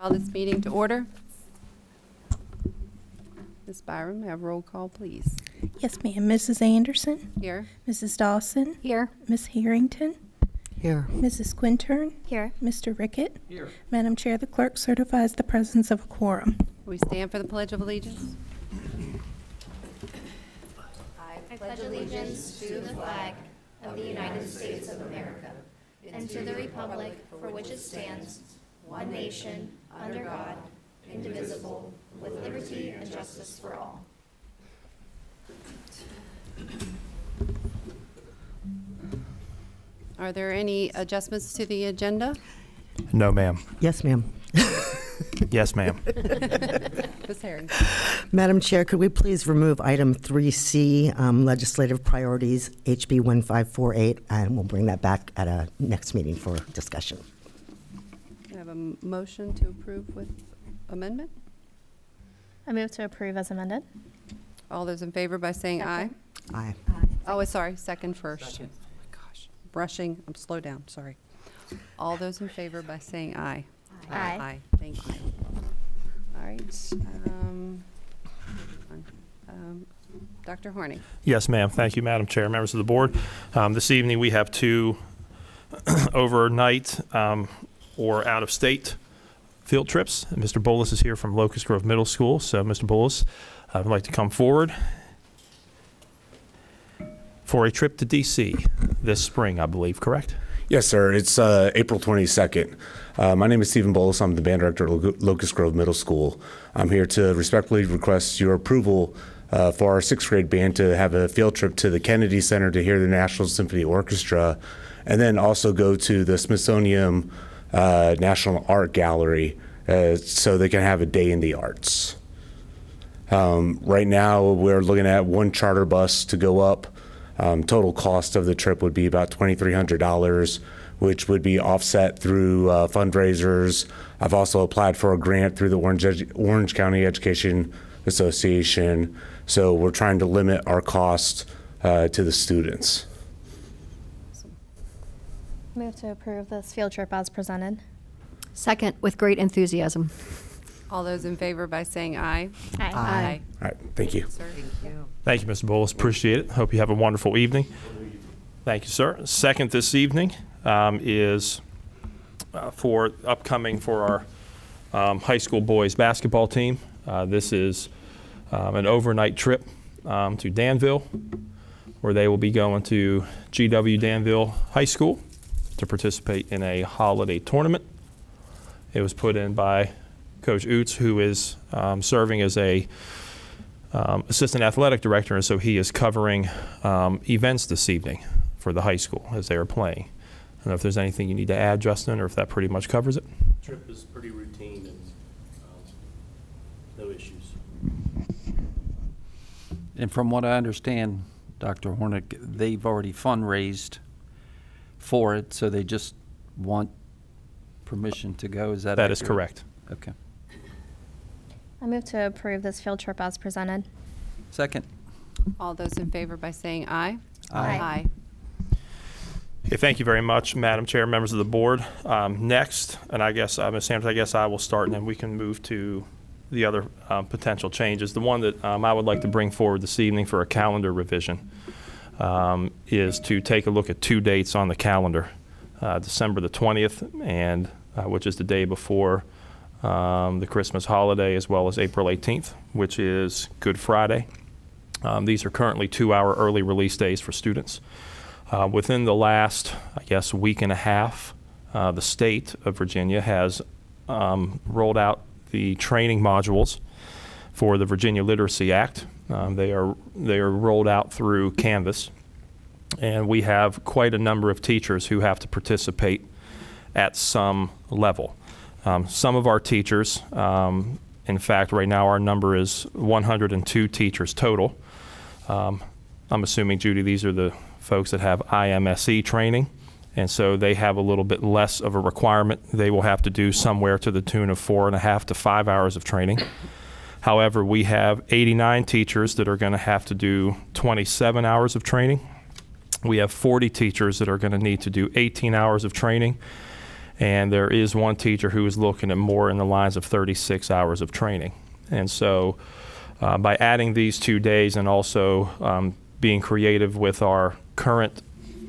Call this meeting to order. Ms. Byram, have roll call, please. Yes, ma'am. Mrs. Anderson? Here. Mrs. Dawson? Here. Miss Harrington? Here. Mrs. Quintern? Here. Mr. Rickett? Here. Madam Chair, the clerk certifies the presence of a quorum. We stand for the Pledge of Allegiance. I pledge allegiance to the flag of the United States of America and to the republic for which it stands, one nation, under God, indivisible, with liberty and justice for all. Are there any adjustments to the agenda? No, ma'am. Yes, ma'am. Yes, ma'am. Ms. Harrington. Madam Chair, could we please remove item 3C, legislative priorities, HB 1548, and we'll bring that back at a next meeting for discussion. I have a motion to approve with amendment. I move to approve as amended. All those in favor by saying aye. Aye. Oh, sorry, second first. Second. Oh my gosh, brushing, I'm slow down, sorry. All those in favor by saying aye. Aye. Aye, thank you. All right. Dr. Horning. Yes, ma'am. Thank you, Madam Chair, members of the board. This evening we have two overnight or out-of-state field trips. Mr. Bolus is here from Locust Grove Middle School. So, Mr. Bolus, I would like to come forward for a trip to D.C. this spring, I believe, correct? Yes, sir. It's April 22nd. My name is Stephen Bolus. I'm the band director at Locust Grove Middle School. I'm here to respectfully request your approval for our sixth grade band to have a field trip to the Kennedy Center to hear the National Symphony Orchestra, and then also go to the Smithsonian National Art Gallery so they can have a day in the arts. Right now, we're looking at one charter bus to go up. Total cost of the trip would be about $2,300, which would be offset through fundraisers. I've also applied for a grant through the Orange County Education Association, so we're trying to limit our cost to the students. Move to approve this field trip as presented. Second, with great enthusiasm. All those in favor by saying aye. Aye. Aye. All right, thank you. Sir, thank you. Thank you, Mr. Bolus. Appreciate it. Hope you have a wonderful evening. Thank you, sir. Second this evening is for upcoming for our high school boys basketball team. This is an overnight trip to Danville, where they will be going to GW Danville High School to participate in a holiday tournament. It was put in by Coach Oots, who is serving as a assistant athletic director, and so he is covering events this evening for the high school as they are playing. I don't know if there's anything you need to add, Justin, or if that pretty much covers it. Trip is pretty routine and no issues. And from what I understand, Dr. Hornick, they've already fundraised for it, so they just want permission to go. Is that That accurate? is correct. Okay. I move to approve this field trip as presented. Second. All those in favor by saying aye. Aye. Aye. Okay, thank you very much, Madam Chair, members of the board. Next, and I guess, Ms. Sanders, I guess I will start, and then we can move to the other potential changes. The one that I would like to bring forward this evening for a calendar revision is to take a look at two dates on the calendar, December the 20th, and which is the day before the Christmas holiday, as well as April 18th, which is Good Friday. These are currently 2-hour early release days for students. Within the last, I guess, week and a half, the state of Virginia has rolled out the training modules for the Virginia Literacy Act. They are rolled out through Canvas, and we have quite a number of teachers who have to participate at some level. Some of our teachers, in fact, right now our number is 102 teachers total. I'm assuming, Judy, these are the folks that have IMSE training, and so they have a little bit less of a requirement. They will have to do somewhere to the tune of 4.5 to 5 hours of training. However, we have 89 teachers that are going to have to do 27 hours of training. We have 40 teachers that are going to need to do 18 hours of training. And there is one teacher who is looking at more in the lines of 36 hours of training. And so by adding these 2 days and also being creative with our current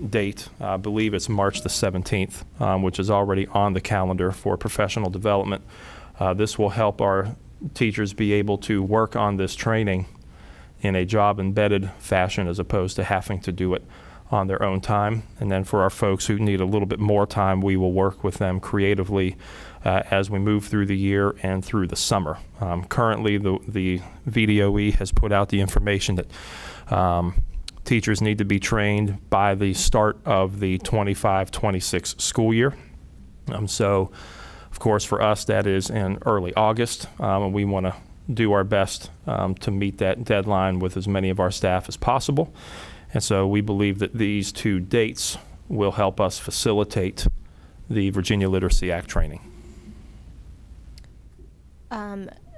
date, I believe it's March the 17th, which is already on the calendar for professional development. This will help our teachers be able to work on this training in a job-embedded fashion as opposed to having to do it on their own time. And then for our folks who need a little bit more time, we will work with them creatively as we move through the year and through the summer. Currently, the VDOE has put out the information that teachers need to be trained by the start of the 25-26 school year. So, of course, for us, that is in early August, and we want to do our best to meet that deadline with as many of our staff as possible. And so we believe that these 2 dates will help us facilitate the Virginia Literacy Act training.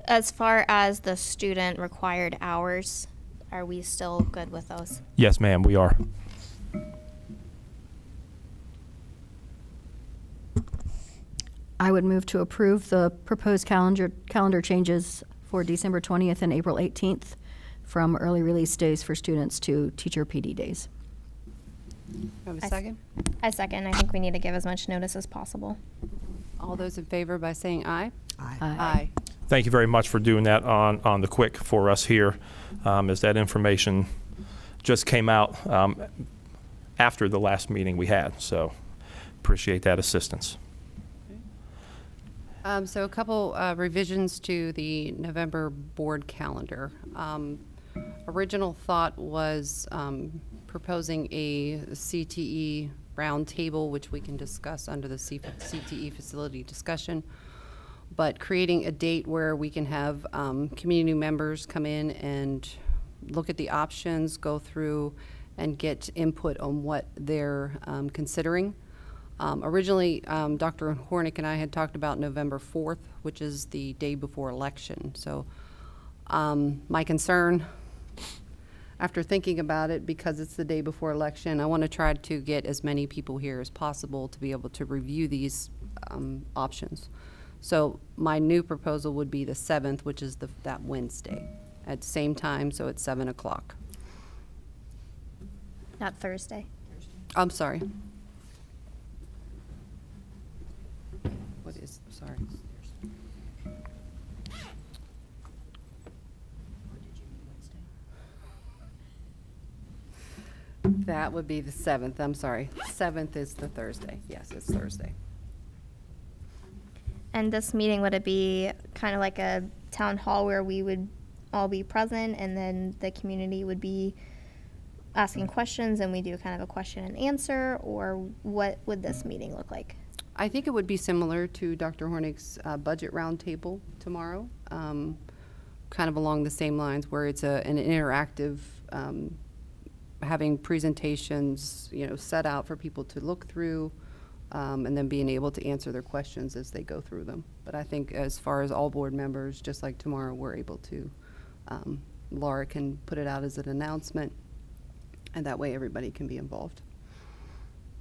As far as the student required hours, are we still good with those? Yes, ma'am, we are. I would move to approve the proposed calendar changes for December 20th and April 18th from early release days for students to teacher PD days. Have a second? I second. I think we need to give as much notice as possible. All those in favor by saying aye? Aye. Aye. Thank you very much for doing that on the quick for us here, as that information just came out after the last meeting we had. So appreciate that assistance. So a couple revisions to the November board calendar. Original thought was proposing a CTE roundtable, which we can discuss under the CTE facility discussion, but creating a date where we can have community members come in and look at the options, go through and get input on what they're considering. Originally, Dr. Hornick and I had talked about November 4th, which is the day before election. So my concern, after thinking about it, because it's the day before election, I want to try to get as many people here as possible to be able to review these options. So my new proposal would be the 7th, which is that Wednesday, at the same time, so it's 7 o'clock. Not Thursday. I'm sorry. Sorry. That would be the 7th. I'm sorry. 7th is the Thursday. Yes, it's Thursday. And this meeting, would it be kind of like a town hall where we would all be present and then the community would be asking questions and we do kind of a question and answer, or what would this meeting look like? I think it would be similar to Dr. Hornick's budget roundtable tomorrow, kind of along the same lines, where it's an interactive, having presentations, set out for people to look through, and then being able to answer their questions as they go through them. But I think as far as all board members, just like tomorrow, we're able to, Laura can put it out as an announcement, and that way everybody can be involved.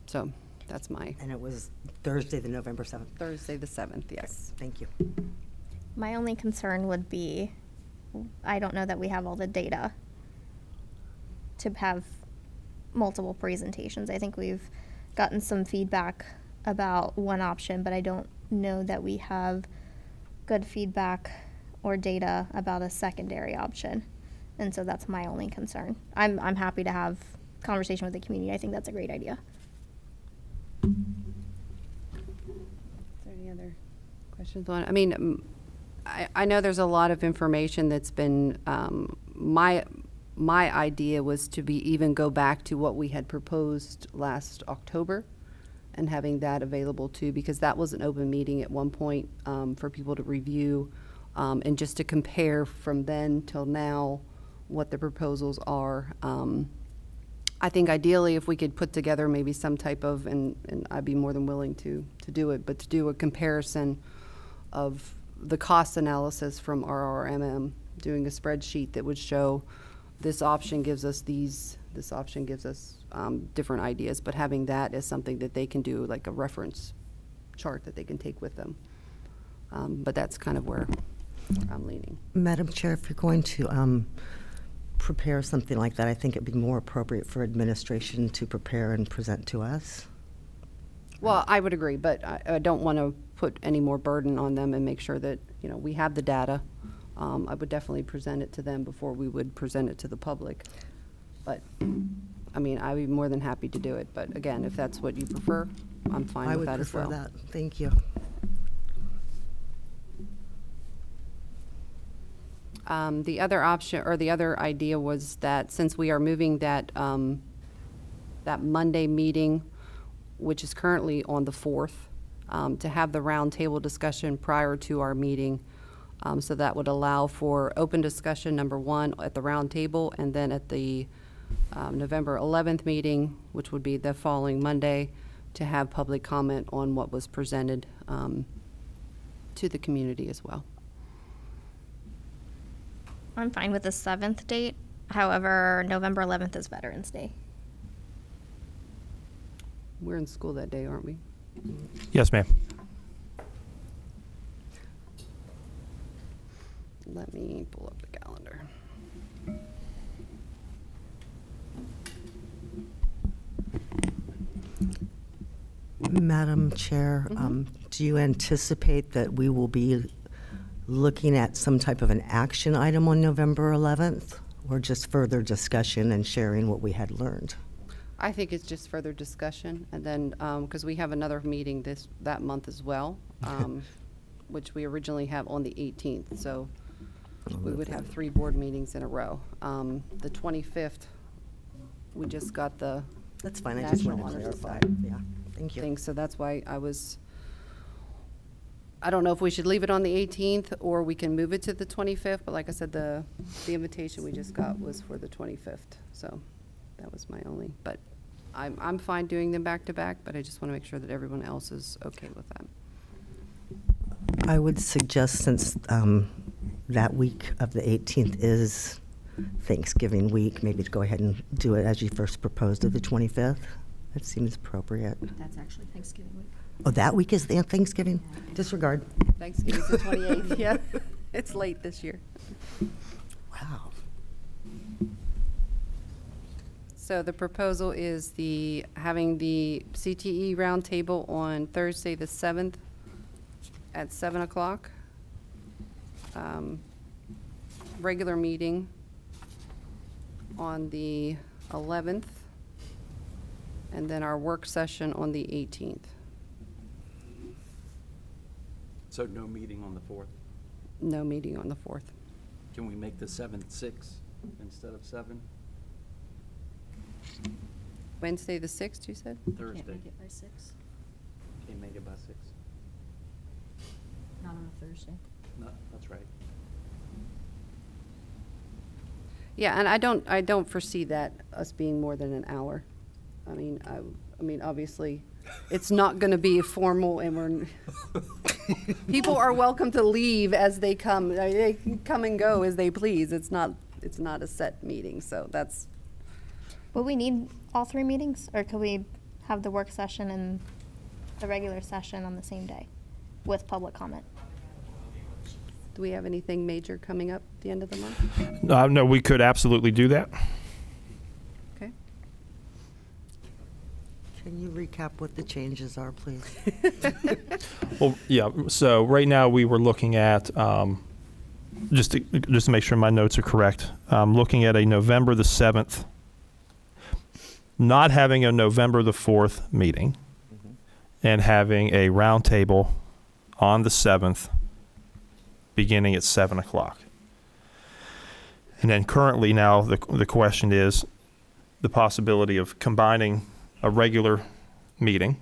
So. That's my. And it was Thursday, the November 7th. Thursday, the 7th, yes. Thank you. My only concern would be, I don't know that we have all the data to have multiple presentations. I think we've gotten some feedback about one option, but I don't know that we have good feedback or data about a secondary option. And so that's my only concern. I'm happy to have conversation with the community. I think that's a great idea. Is there any other questions on? I mean, I know there's a lot of information that's been. My idea was to even go back to what we had proposed last October, and having that available too, because that was an open meeting at one point for people to review, and just to compare from then till now what the proposals are. I think ideally if we could put together maybe some type of, and I'd be more than willing to do it, but to do a comparison of the cost analysis from RRMM, doing a spreadsheet that would show this option gives us these, this option gives us different ideas, but having that as something that they can do like a reference chart that they can take with them. But that's kind of where I'm leaning. Madam Chair, if you're going to prepare something like that, I think it'd be more appropriate for administration to prepare and present to us. Well, I would agree, but I don't want to put any more burden on them and make sure that, you know, we have the data. I would definitely present it to them before we would present it to the public. But, I mean, I'd be more than happy to do it. But again, if that's what you prefer, I'm fine with that as well. I would prefer that. Thank you. The other option, or the other idea was that since we are moving that, that Monday meeting, which is currently on the 4th, to have the roundtable discussion prior to our meeting. So that would allow for open discussion, number one, at the roundtable, and then at the November 11th meeting, which would be the following Monday, to have public comment on what was presented to the community as well. I'm fine with the 7th date. However, November 11th is Veterans Day. We're in school that day, aren't we? Yes, ma'am. Let me pull up the calendar. Madam Chair, do you anticipate that we will be looking at some type of an action item on November 11th, or just further discussion and sharing what we had learned? I think it's just further discussion, and then, because we have another meeting that month as well, which we originally have on the 18th, so we would have 3 board meetings in a row. The 25th, we just got the That's fine, I just National wanted to Honor clarify. Society Yeah, thank you. thing, so that's why I don't know if we should leave it on the 18th or we can move it to the 25th, but like I said, the invitation we just got was for the 25th, so that was my only, but I'm fine doing them back to back, but I just want to make sure that everyone else is okay with that. I would suggest, since that week of the 18th is Thanksgiving week, maybe to go ahead and do it as you first proposed of the 25th. That seems appropriate. That's actually Thanksgiving week. Oh, that week is the Thanksgiving? Disregard. Thanksgiving's the 28th, yeah. It's late this year. Wow. So the proposal is having the CTE roundtable on Thursday, the 7th at 7 o'clock. Regular meeting on the 11th, and then our work session on the 18th. So no meeting on the 4th? No meeting on the 4th. Can we make the 7th 6 instead of 7? Wednesday, the 6th, you said? Thursday. Can't make it by 6. Can't make it by 6. Not on a Thursday. No, that's right. Yeah, and I don't foresee that us being more than an hour. I mean, obviously, it's not going to be formal, and people are welcome to leave as they come. They can come and go as they please. It's not a set meeting, so that's. Will we need all 3 meetings, or could we have the work session and the regular session on the same day with public comment? Do we have anything major coming up at the end of the month? No, we could absolutely do that. Okay. Can you recap what the changes are, please? Well, yeah, so right now we were looking at, just to make sure my notes are correct, looking at a November the 7th, not having a November the 4th meeting, and having a roundtable on the 7th, beginning at 7 o'clock. And then currently now the question is the possibility of combining a regular meeting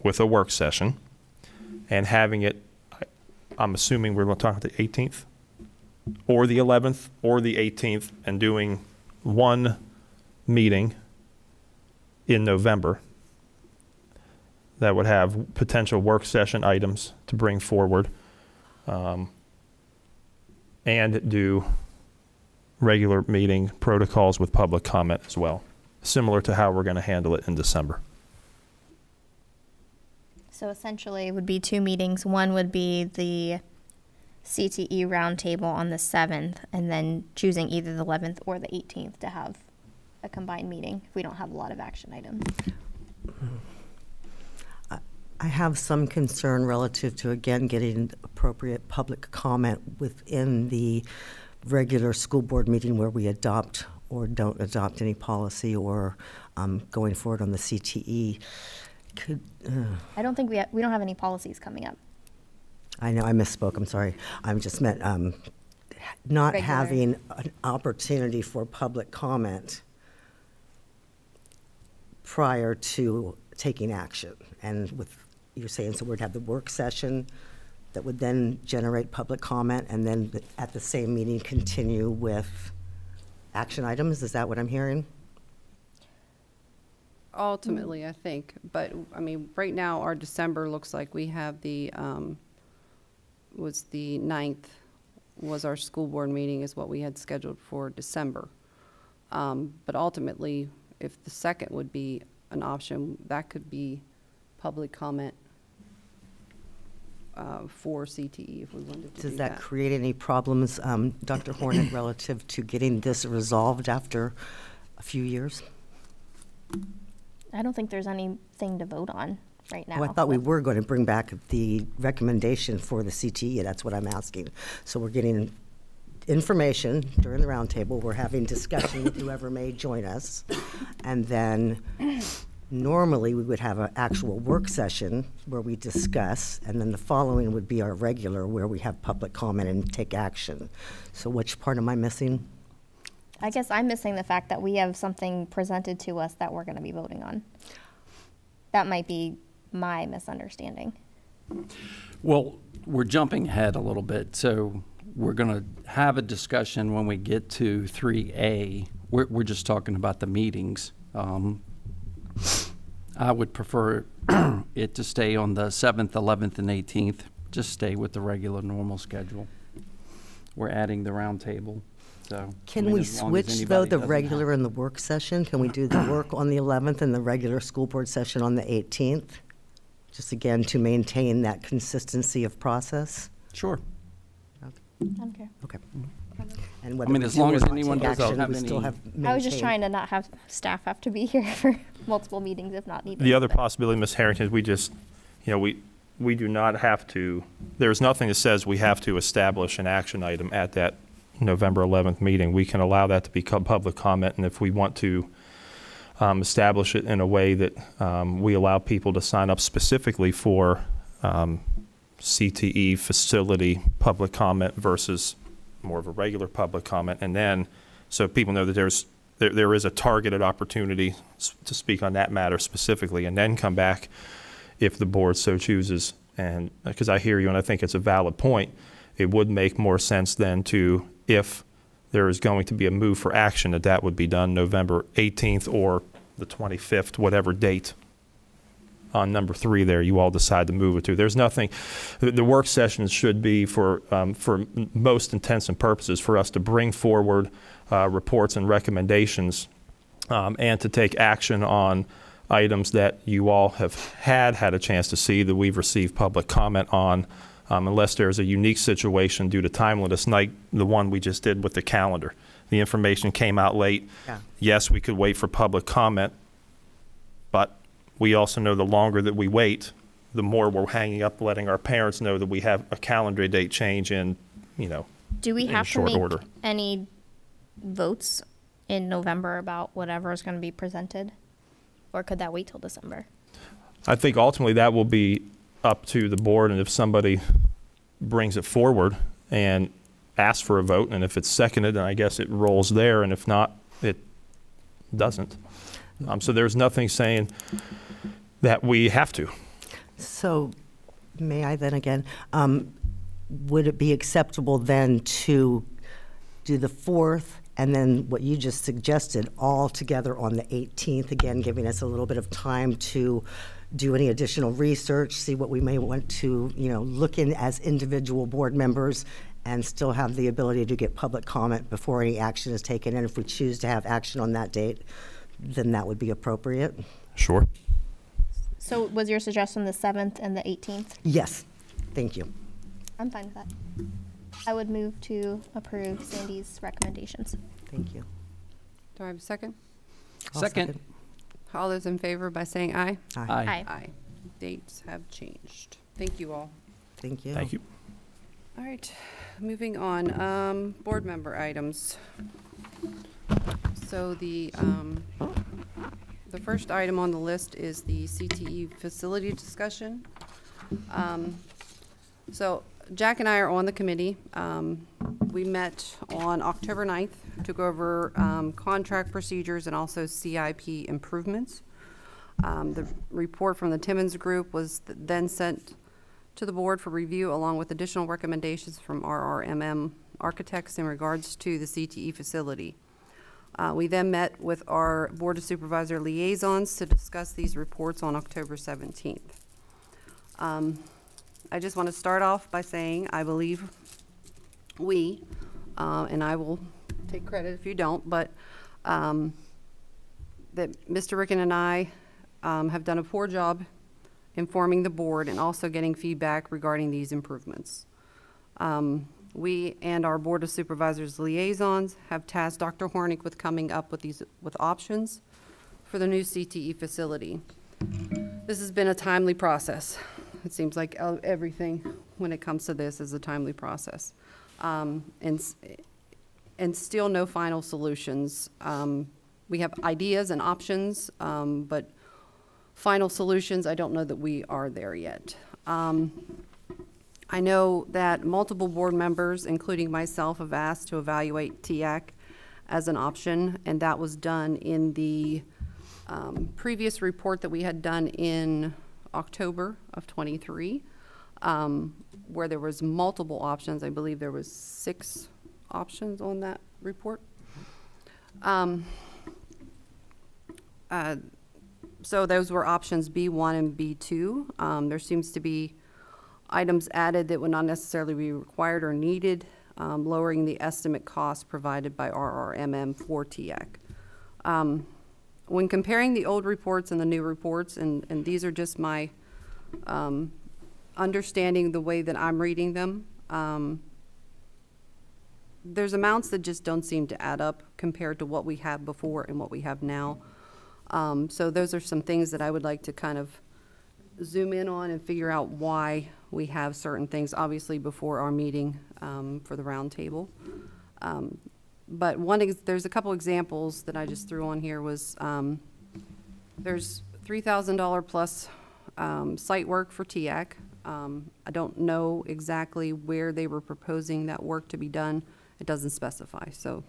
with a work session and having it, I'm assuming we're going to talk about the 18th or the 11th or the 18th, and doing one meeting in November that would have potential work session items to bring forward, and do regular meeting protocols with public comment as well, similar to how we're going to handle it in December. So essentially, it would be 2 meetings. One would be the CTE roundtable on the 7th, and then choosing either the 11th or the 18th to have a combined meeting if we don't have a lot of action items. I have some concern relative to, again, getting appropriate public comment within the regular school board meeting where we adopt or don't adopt any policy, or going forward on the CTE. I don't think we don't have any policies coming up. I know, I misspoke, I'm sorry. I just meant not Regular. having an opportunity for public comment prior to taking action. And with, you're saying, so we'd have the work session that would then generate public comment, and then at the same meeting continue with action items? Is that what I'm hearing? Ultimately, I think, but, I mean, right now, our December looks like we have the, was the 9th, was our school board meeting, is what we had scheduled for December. But ultimately, if the 2nd would be an option, that could be public comment for CTE if we wanted to do Does that create any problems, Dr. Hornick, relative to getting this resolved after a few years? I don't think there's anything to vote on right now. Oh, I thought we were going to bring back the recommendation for the CTE. That's what I'm asking. So we're getting information during the roundtable. We're having discussion with whoever may join us. And then normally we would have an actual work session where we discuss, and then the following would be our regular where we have public comment and take action. So which part am I missing? I guess I'm missing the fact that we have something presented to us that we're going to be voting on. That might be my misunderstanding. Well, we're jumping ahead a little bit, so we're going to have a discussion when we get to 3A. We're just talking about the meetings. I would prefer it to stay on the 7th, 11th, and 18th. Just stay with the regular normal schedule. We're adding the roundtable. So, Can we switch, though, the regular and the work session? Can we do the work on the 11th and the regular school board session on the 18th? Just again, to maintain that consistency of process? Sure. Okay. Okay. I And mean, whether as we long do as or not anyone take doesn't action, have we still any- have I was just maintained- trying to not have staff have to be here for multiple meetings if not needed. The other but- possibility, Ms. Harrington, is we just, you know, we do not have to, there's nothing that says we have to establish an action item at that November 11th meeting. We can allow that to become public comment, and if we want to establish it in a way that we allow people to sign up specifically for CTE facility public comment versus more of a regular public comment, and then so people know that there is a targeted opportunity to speak on that matter specifically, and then come back if the board so chooses. And because I hear you, and I think it's a valid point, it would make more sense then to, if there is going to be a move for action, that would be done November 18th or the 25th, whatever date on number 3 there you all decide to move it to. There's nothing, the work sessions should be for most intents and purposes for us to bring forward reports and recommendations and to take action on items that you all have had a chance to see, that we've received public comment on, unless there's a unique situation due to timeliness, like the one we just did with the calendar. The information came out late. Yeah. Yes, we could wait for public comment, but we also know the longer that we wait, the more we're hanging up letting our parents know that we have a calendar date change in, you know, Do we in have to short make order. any votes in November about whatever is going to be presented? Or could that wait till December? I think ultimately that will be up to the board, and if somebody brings it forward and asks for a vote, and if it's seconded, then I guess it rolls there, and if not, it doesn't. So there's nothing saying that we have to. So may I then again, would it be acceptable then to do the 4th and then what you just suggested all together on the 18th, again, giving us a little bit of time to do any additional research, see what we may want to, you know, look in as individual board members, and still have the ability to get public comment before any action is taken? And if we choose to have action on that date, then that would be appropriate. Sure. So was your suggestion the 7th and the 18th? Yes, thank you. I'm fine with that. I would move to approve Sandy's recommendations. Thank you. Do I have a second? I'll Second. All those in favor by saying aye? Aye. Aye. Dates have changed. Thank you all. Thank you. Thank you. All right, moving on. Board member items. So the first item on the list is the CTE facility discussion. So Jack and I are on the committee. We met on October 9th to go over contract procedures and also CIP improvements. The report from the Timmons Group was then sent to the board for review along with additional recommendations from RRMM architects in regards to the CTE facility. We then met with our Board of Supervisor liaisons to discuss these reports on October 17th. I just want to start off by saying I believe we, and I will take credit if you don't, but that Mr. Ricken and I have done a poor job informing the board and also getting feedback regarding these improvements. We and our Board of Supervisors liaisons have tasked Dr. Hornick with coming up with options for the new CTE facility. This has been a timely process. It seems like everything when it comes to this is a timely process. And still no final solutions. We have ideas and options, but final solutions, I don't know that we are there yet. I know that multiple board members, including myself, have asked to evaluate TIAC as an option, and that was done in the previous report that we had done in October of 23, where there was multiple options. I believe there was 6 options on that report. So those were options B1 and B2. There seems to be items added that would not necessarily be required or needed, lowering the estimate cost provided by RRMM for TIAC. When comparing the old reports and the new reports, and these are just my understanding the way that I'm reading them, there's amounts that just don't seem to add up compared to what we had before and what we have now. So those are some things that I would like to kind of zoom in on and figure out why we have certain things, obviously before our meeting for the roundtable. But there's a couple examples that I just threw on here was there's $3,000 plus site work for TIAC. I don't know exactly where they were proposing that work to be done. It doesn't specify. So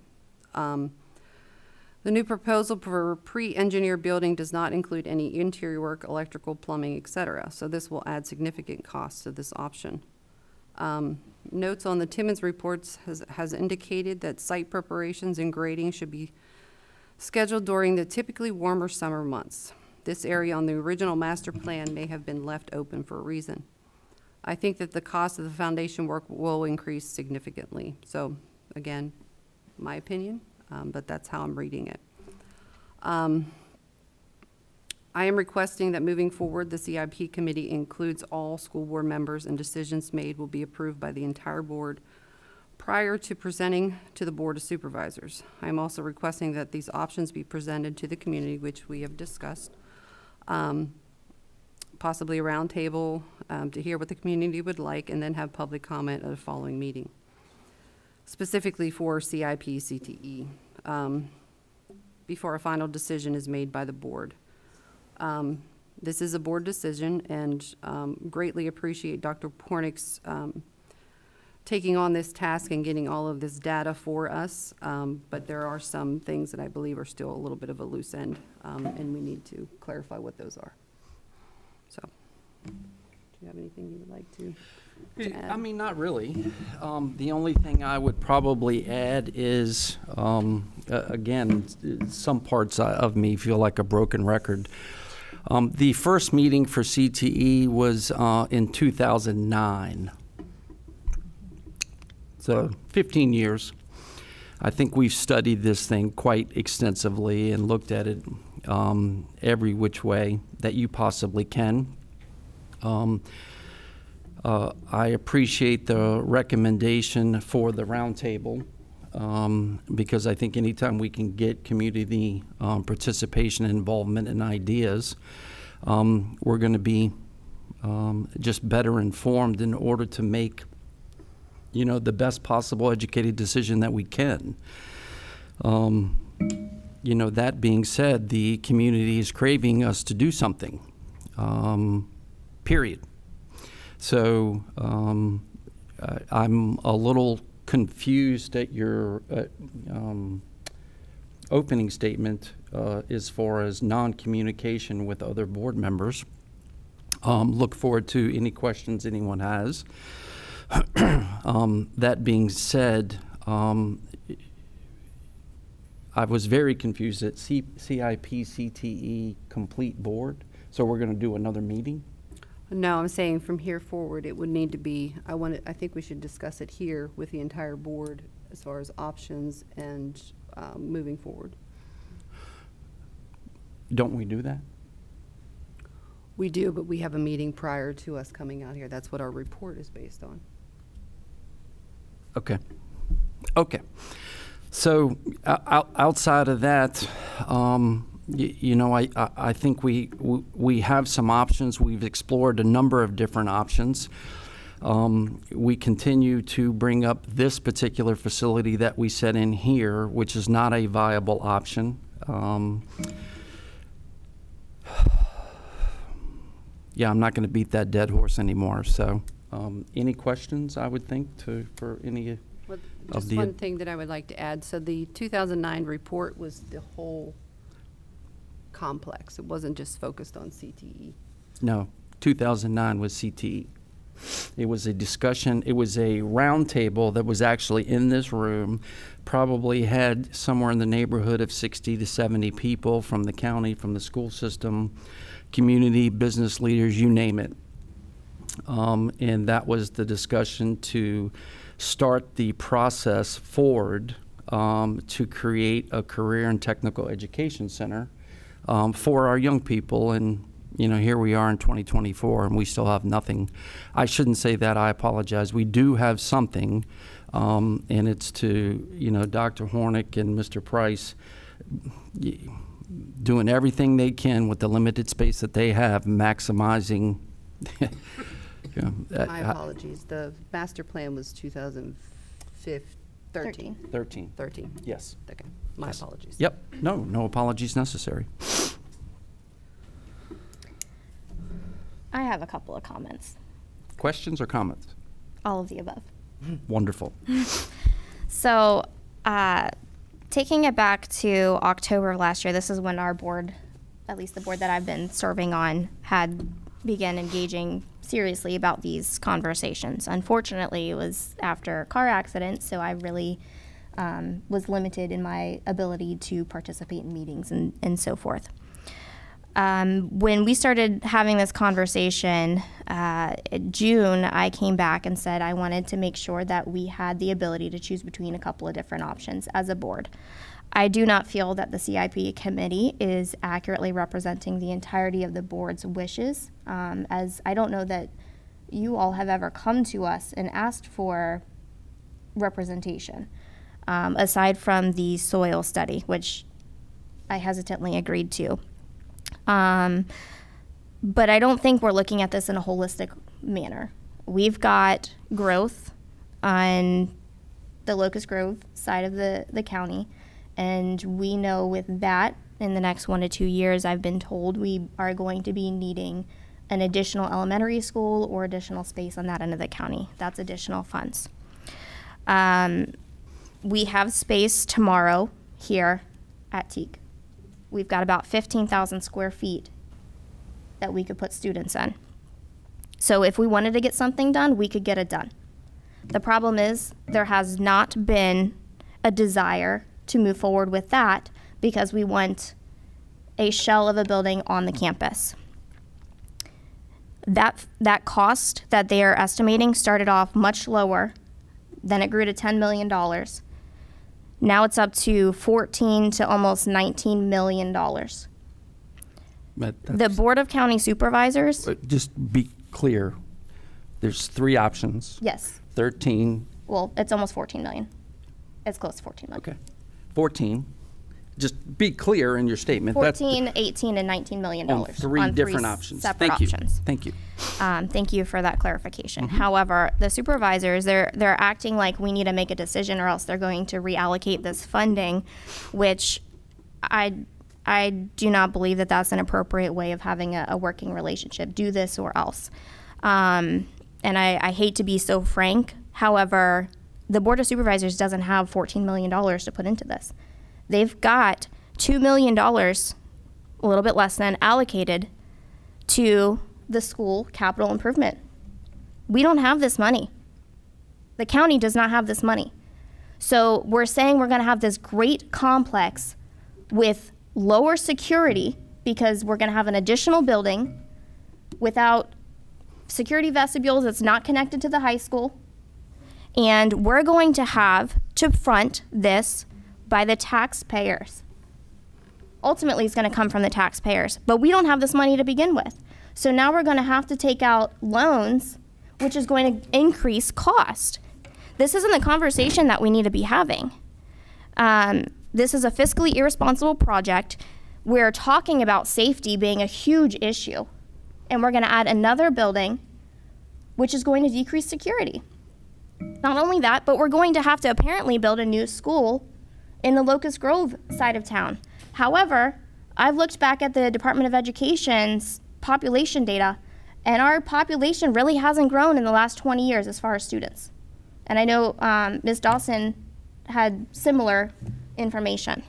the new proposal for pre-engineered building does not include any interior work, electrical, plumbing, etc. So this will add significant costs to this option. Notes on the Timmons reports has indicated that site preparations and grading should be scheduled during the typically warmer summer months. This area on the original master plan may have been left open for a reason. I think that the cost of the foundation work will increase significantly. So again, my opinion, but that's how I'm reading it. I am requesting that moving forward, the CIP committee includes all school board members and decisions made will be approved by the entire board prior to presenting to the Board of Supervisors. I am also requesting that these options be presented to the community, which we have discussed, possibly a round table to hear what the community would like, and then have public comment at a following meeting, specifically for CIP CTE, before a final decision is made by the board. This is a board decision, and greatly appreciate Dr. Pornick's taking on this task and getting all of this data for us, but there are some things that I believe are still a little bit of a loose end, and we need to clarify what those are. So, do you have anything you would like to add? I mean, not really. The only thing I would probably add is, again, some parts of me feel like a broken record. The first meeting for CTE was in 2009. So 15 years. I think we've studied this thing quite extensively and looked at it every which way that you possibly can. I appreciate the recommendation for the roundtable because I think anytime we can get community participation, involvement, and ideas, we're going to be just better informed in order to make, you know, the best possible educated decision that we can. You know, that being said, the community is craving us to do something, period. So I'm a little confused at your opening statement as far as non-communication with other board members. Look forward to any questions anyone has. That being said, I was very confused at CIP CTE complete board. So we're going to do another meeting? No, I'm saying from here forward, it would need to be, I think we should discuss it here with the entire board as far as options and moving forward. Don't we do that? We do, but we have a meeting prior to us coming out here. That's what our report is based on. Okay. Okay. So outside of that, you know, I think we have some options. We've explored a number of different options. We continue to bring up this particular facility that we set in here, which is not a viable option. Yeah, I'm not going to beat that dead horse anymore. So, any questions? I would think for any Well, of just the one thing that I would like to add. So the 2009 report was the whole complex. It wasn't just focused on CTE. No, 2009 was CTE. It was a discussion. It was a round table that was actually in this room. Probably had somewhere in the neighborhood of 60 to 70 people from the county, from the school system, community, business leaders, you name it. And that was the discussion to start the process forward to create a career and technical education center for our young people. And, you know, here we are in 2024 and we still have nothing. I shouldn't say that, I apologize. We do have something, and it's to, you know, Dr. Hornick and Mr. Price doing everything they can with the limited space that they have, maximizing. My apologies. The master plan was 2013. 13. Yes. Okay. My Yes. apologies. Yep. No apologies necessary. I have a couple of comments. Questions or comments? All of the above. Wonderful. So, taking it back to October of last year, this is when our board, at least the board that I've been serving on, had began engaging seriously about these conversations. Unfortunately, it was after a car accident, so I really was limited in my ability to participate in meetings and so forth. When we started having this conversation in June, I came back and said I wanted to make sure that we had the ability to choose between a couple of different options as a board. I do not feel that the CIP committee is accurately representing the entirety of the board's wishes, as I don't know that you all have ever come to us and asked for representation, aside from the soil study, which I hesitantly agreed to. But I don't think we're looking at this in a holistic manner. We've got growth on the Locust Grove side of the county, and we know with that, in the next 1 to 2 years, I've been told we are going to be needing an additional elementary school or additional space on that end of the county. That's additional funds. We have space tomorrow here at Teague. We've got about 15,000 square feet that we could put students in. So if we wanted to get something done, we could get it done. The problem is there has not been a desire to move forward with that because we want a shell of a building on the campus. That cost that they are estimating started off much lower, then it grew to $10 million. Now it's up to 14 to almost $19 million. The Board of County Supervisors, Just be clear, there's 3 options. yes, 13, well, it's almost 14 million. It's close to 14 million. okay, 14. Just be clear in your statement. 14, 18, and $19 million. On 3 different options. Separate Thank you. options. Thank you. Thank you for that clarification. However, the supervisors, they're acting like we need to make a decision or else they're going to reallocate this funding, which I do not believe that that's an appropriate way of having a working relationship. Do this or else. And I hate to be so frank. However, the Board of Supervisors doesn't have $14 million to put into this. They've got $2 million, a little bit less than, allocated to the school capital improvement. We don't have this money. The county does not have this money. So we're saying we're going to have this great complex with lower security because we're going to have an additional building without security vestibules that's not connected to the high school. And we're going to have to front this by the taxpayers. Ultimately, it's going to come from the taxpayers, but we don't have this money to begin with. So now we're going to have to take out loans, which is going to increase cost. This isn't the conversation that we need to be having. This is a fiscally irresponsible project. We're talking about safety being a huge issue, and we're going to add another building, which is going to decrease security. Not only that, but we're going to have to apparently build a new school in the Locust Grove side of town. However, I've looked back at the Department of Education's population data, and our population really hasn't grown in the last 20 years as far as students. And I know Ms. Dawson had similar information.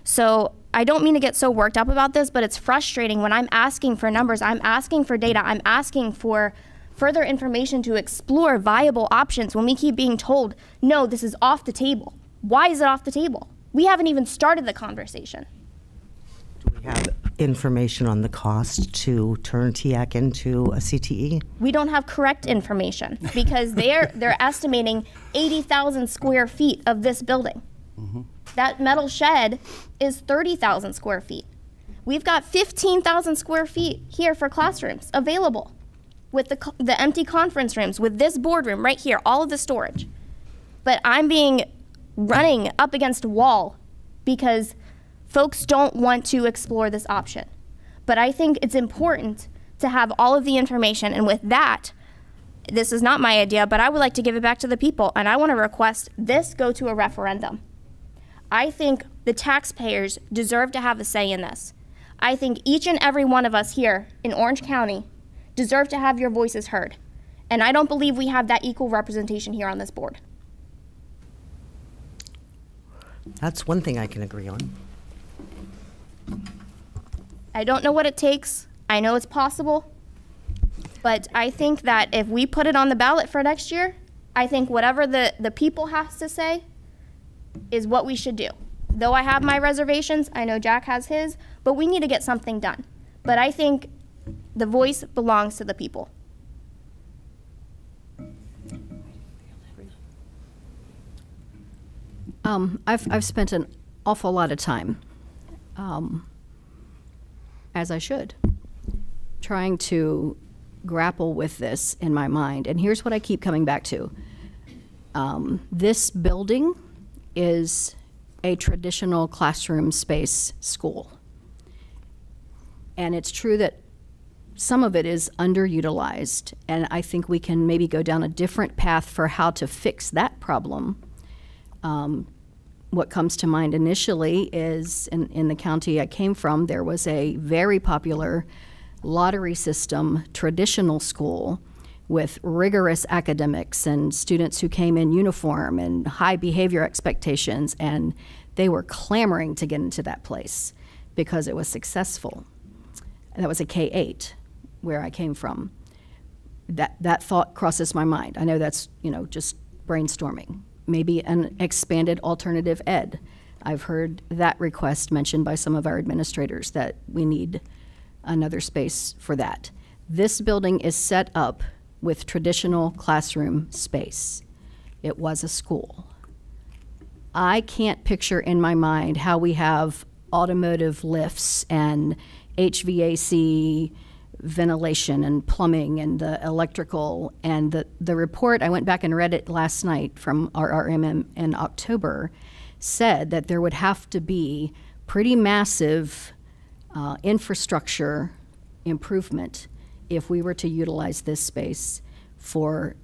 So I don't mean to get so worked up about this, but it's frustrating when I'm asking for numbers, I'm asking for data, I'm asking for further information to explore viable options when we keep being told, no, this is off the table. Why is it off the table? We haven't even started the conversation. Do we have information on the cost to turn TIAC into a CTE? We don't have correct information because they're estimating 80,000 square feet of this building. That metal shed is 30,000 square feet. We've got 15,000 square feet here for classrooms available with the empty conference rooms, with this boardroom right here, all of the storage. But I'm running up against a wall because folks don't want to explore this option. But I think it's important to have all of the information, and with that, this is not my idea, but I would like to give it back to the people, and I want to request this go to a referendum. I think the taxpayers deserve to have a say in this. I think each and every one of us here in Orange County deserve to have your voices heard. And I don't believe we have that equal representation here on this board. That's one thing I can agree on. I don't know what it takes. I know it's possible. But I think that if we put it on the ballot for next year, I think whatever the people has to say is what we should do. Though I have my reservations, I know Jack has his, but we need to get something done. But I think the voice belongs to the people. I've spent an awful lot of time, as I should, trying to grapple with this in my mind. And here's what I keep coming back to. This building is a traditional classroom space school. And it's true that some of it is underutilized, and I think we can maybe go down a different path for how to fix that problem. What comes to mind initially is in the county I came from, there was a very popular lottery system traditional school with rigorous academics and students who came in uniform and high behavior expectations, and they were clamoring to get into that place because it was successful. And that was a K-8 where I came from. That thought crosses my mind. I know that's, just brainstorming. Maybe an expanded alternative ed. I've heard that request mentioned by some of our administrators that we need another space for that. This building is set up with traditional classroom space. It was a school. I can't picture in my mind how we have automotive lifts and HVAC ventilation and plumbing and the electrical, and the report, I went back and read it last night from our RMM in October, said that there would have to be pretty massive infrastructure improvement if we were to utilize this space for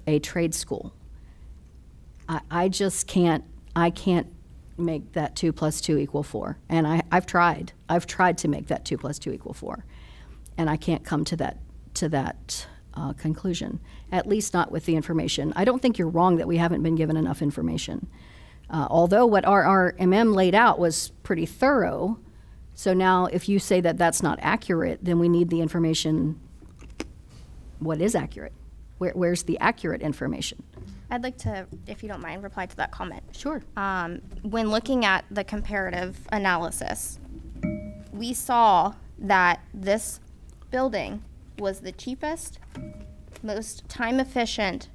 a trade school. I just can't, I can't make that 2 + 2 = 4. And I've tried to make that 2 + 2 = 4. And I can't come to that conclusion, at least not with the information. I don't think you're wrong that we haven't been given enough information. Although what our RMM laid out was pretty thorough, so now if you say that that's not accurate, then we need the information. What is accurate? Where's the accurate information? I'd like to, if you don't mind, reply to that comment. Sure. When looking at the comparative analysis, we saw that this building was the cheapest, most time-efficient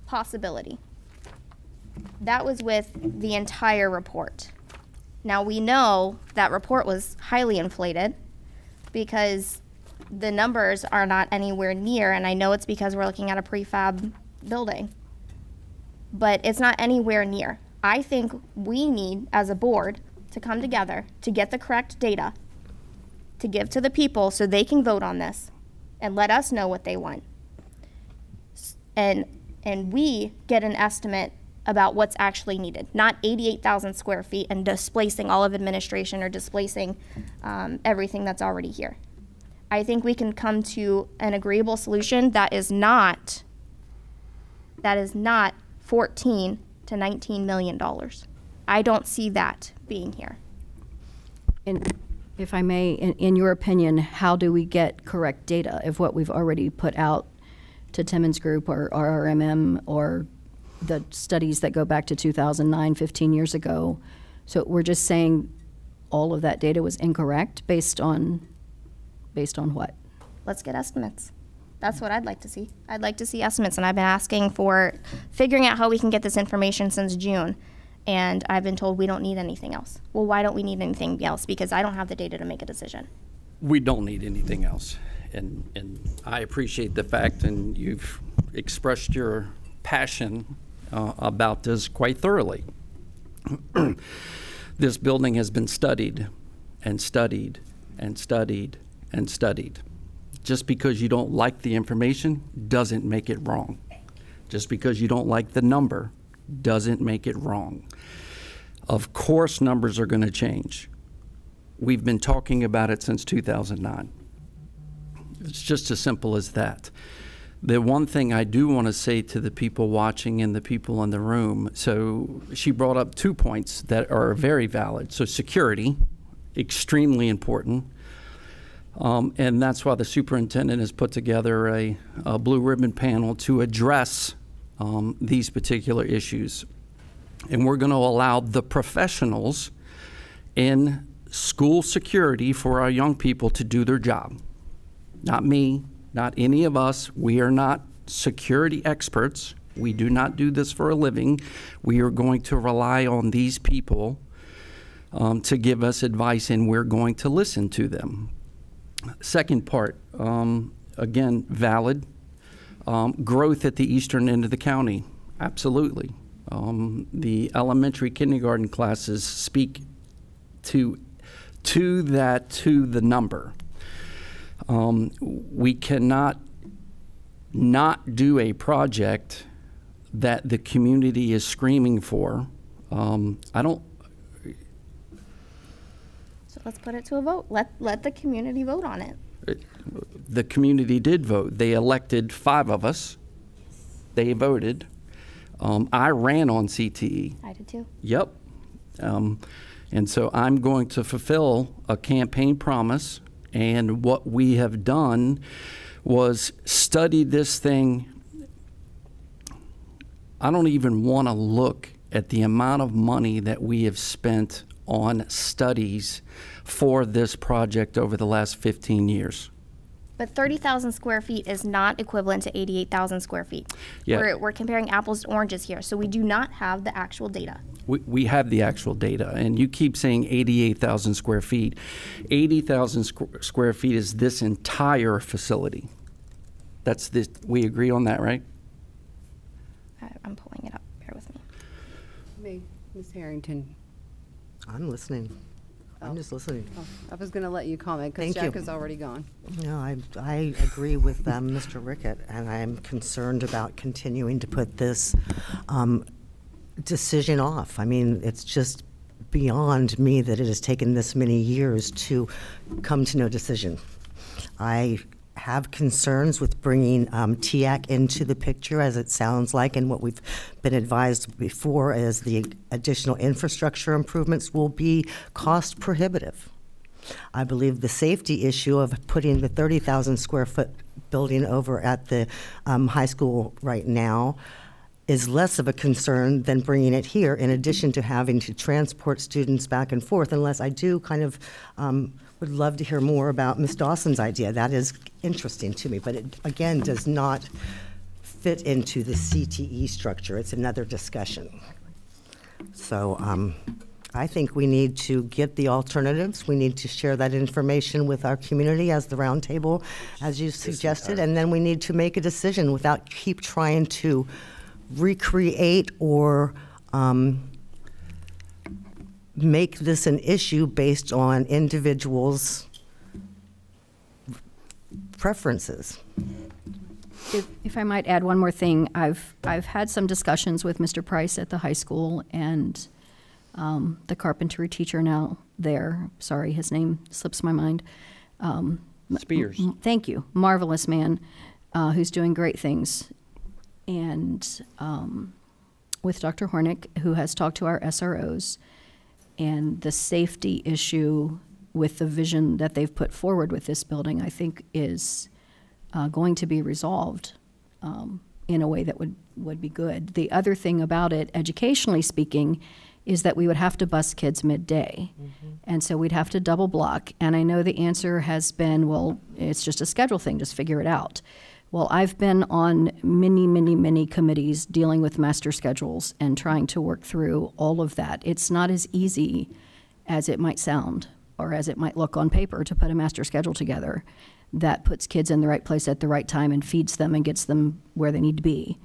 possibility. That was with the entire report. Now, we know that report was highly inflated because the numbers are not anywhere near, and I know it's because we're looking at a prefab building, but it's not anywhere near. I think we need, as a board, to come together to get the correct data to give to the people so they can vote on this and let us know what they want. And we get an estimate about what's actually needed, not 88,000 square feet and displacing all of administration or displacing everything that's already here. I think we can come to an agreeable solution that is not 14 to $19 million. I don't see that being here. And if I may, in your opinion, how do we get correct data of what we've already put out to Timmons Group or RMM or the studies that go back to 2009, 15 years ago? So we're just saying all of that data was incorrect based on what? Let's get estimates. That's what I'd like to see. I'd like to see estimates, and I've been asking for figuring out how we can get this information since June, and I've been told we don't need anything else. Well, why don't we need anything else? Because I don't have the data to make a decision. We don't need anything else. And I appreciate the fact, and you've expressed your passion about this quite thoroughly. This building has been studied and studied and studied and studied. Just because you don't like the information doesn't make it wrong. Just because you don't like the number doesn't make it wrong. Of course, numbers are going to change. We've been talking about it since 2009. It's just as simple as that. The one thing I do want to say to the people watching and the people in the room, so she brought up 2 points that are very valid. So security, extremely important. And that's why the superintendent has put together a blue ribbon panel to address these particular issues. And we're going to allow the professionals in school security for our young people to do their job. Not me, not any of us. We are not security experts. We do not do this for a living. We are going to rely on these people to give us advice, and we're going to listen to them. Second part, again, valid. Growth at the eastern end of the county, absolutely. The elementary kindergarten classes speak to the number. We cannot not do a project that the community is screaming for. So let's put it to a vote. Let the community vote on it. The community did vote. They elected 5 of us. They voted. I ran on CTE. I did too. Yep. And so I'm going to fulfill a campaign promise. And what we have done was study this thing. I don't even want to look at the amount of money that we have spent on studies for this project over the last 15 years. But 30,000 square feet is not equivalent to 88,000 square feet. Yeah. We're comparing apples to oranges here, so we do not have the actual data. We have the actual data, and you keep saying 88,000 square feet. 80,000 square feet is this entire facility. That's this. We agree on that, right? I'm pulling it up. Bear with me. Ms. Harrington. I'm listening. I'm just listening. Oh, I was going to let you comment because Thank you. Jack is already gone. No, I agree with Mr. Rickett, and I'm concerned about continuing to put this decision off. I mean, it's just beyond me that it has taken this many years to come to no decision. I have concerns with bringing TIAC into the picture, as it sounds like, and what we've been advised before is the additional infrastructure improvements will be cost prohibitive. I believe the safety issue of putting the 30,000 square foot building over at the high school right now is less of a concern than bringing it here, in addition to having to transport students back and forth, unless I do kind of would love to hear more about Ms. Dawson's idea. That is interesting to me, but it, again, does not fit into the CTE structure. It's another discussion. So I think we need to get the alternatives. We need to share that information with our community as the roundtable, as you suggested, and then we need to make a decision without keep trying to recreate or make this an issue based on individuals' preferences. If I might add one more thing, I've had some discussions with Mr. Price at the high school and the carpentry teacher now there. Sorry, his name slips my mind. Spears. Thank you. Marvelous man who's doing great things. And with Dr. Hornick, who has talked to our SROs, and the safety issue with the vision that they've put forward with this building, I think is going to be resolved in a way that would be good. The other thing about it, educationally speaking, is that we would have to bus kids midday. And so we'd have to double block. And I know the answer has been, well, it's just a schedule thing, just figure it out. Well, I've been on many committees dealing with master schedules and trying to work through all of that. It's not as easy as it might sound or as it might look on paper to put a master schedule together that puts kids in the right place at the right time and feeds them and gets them where they need to be.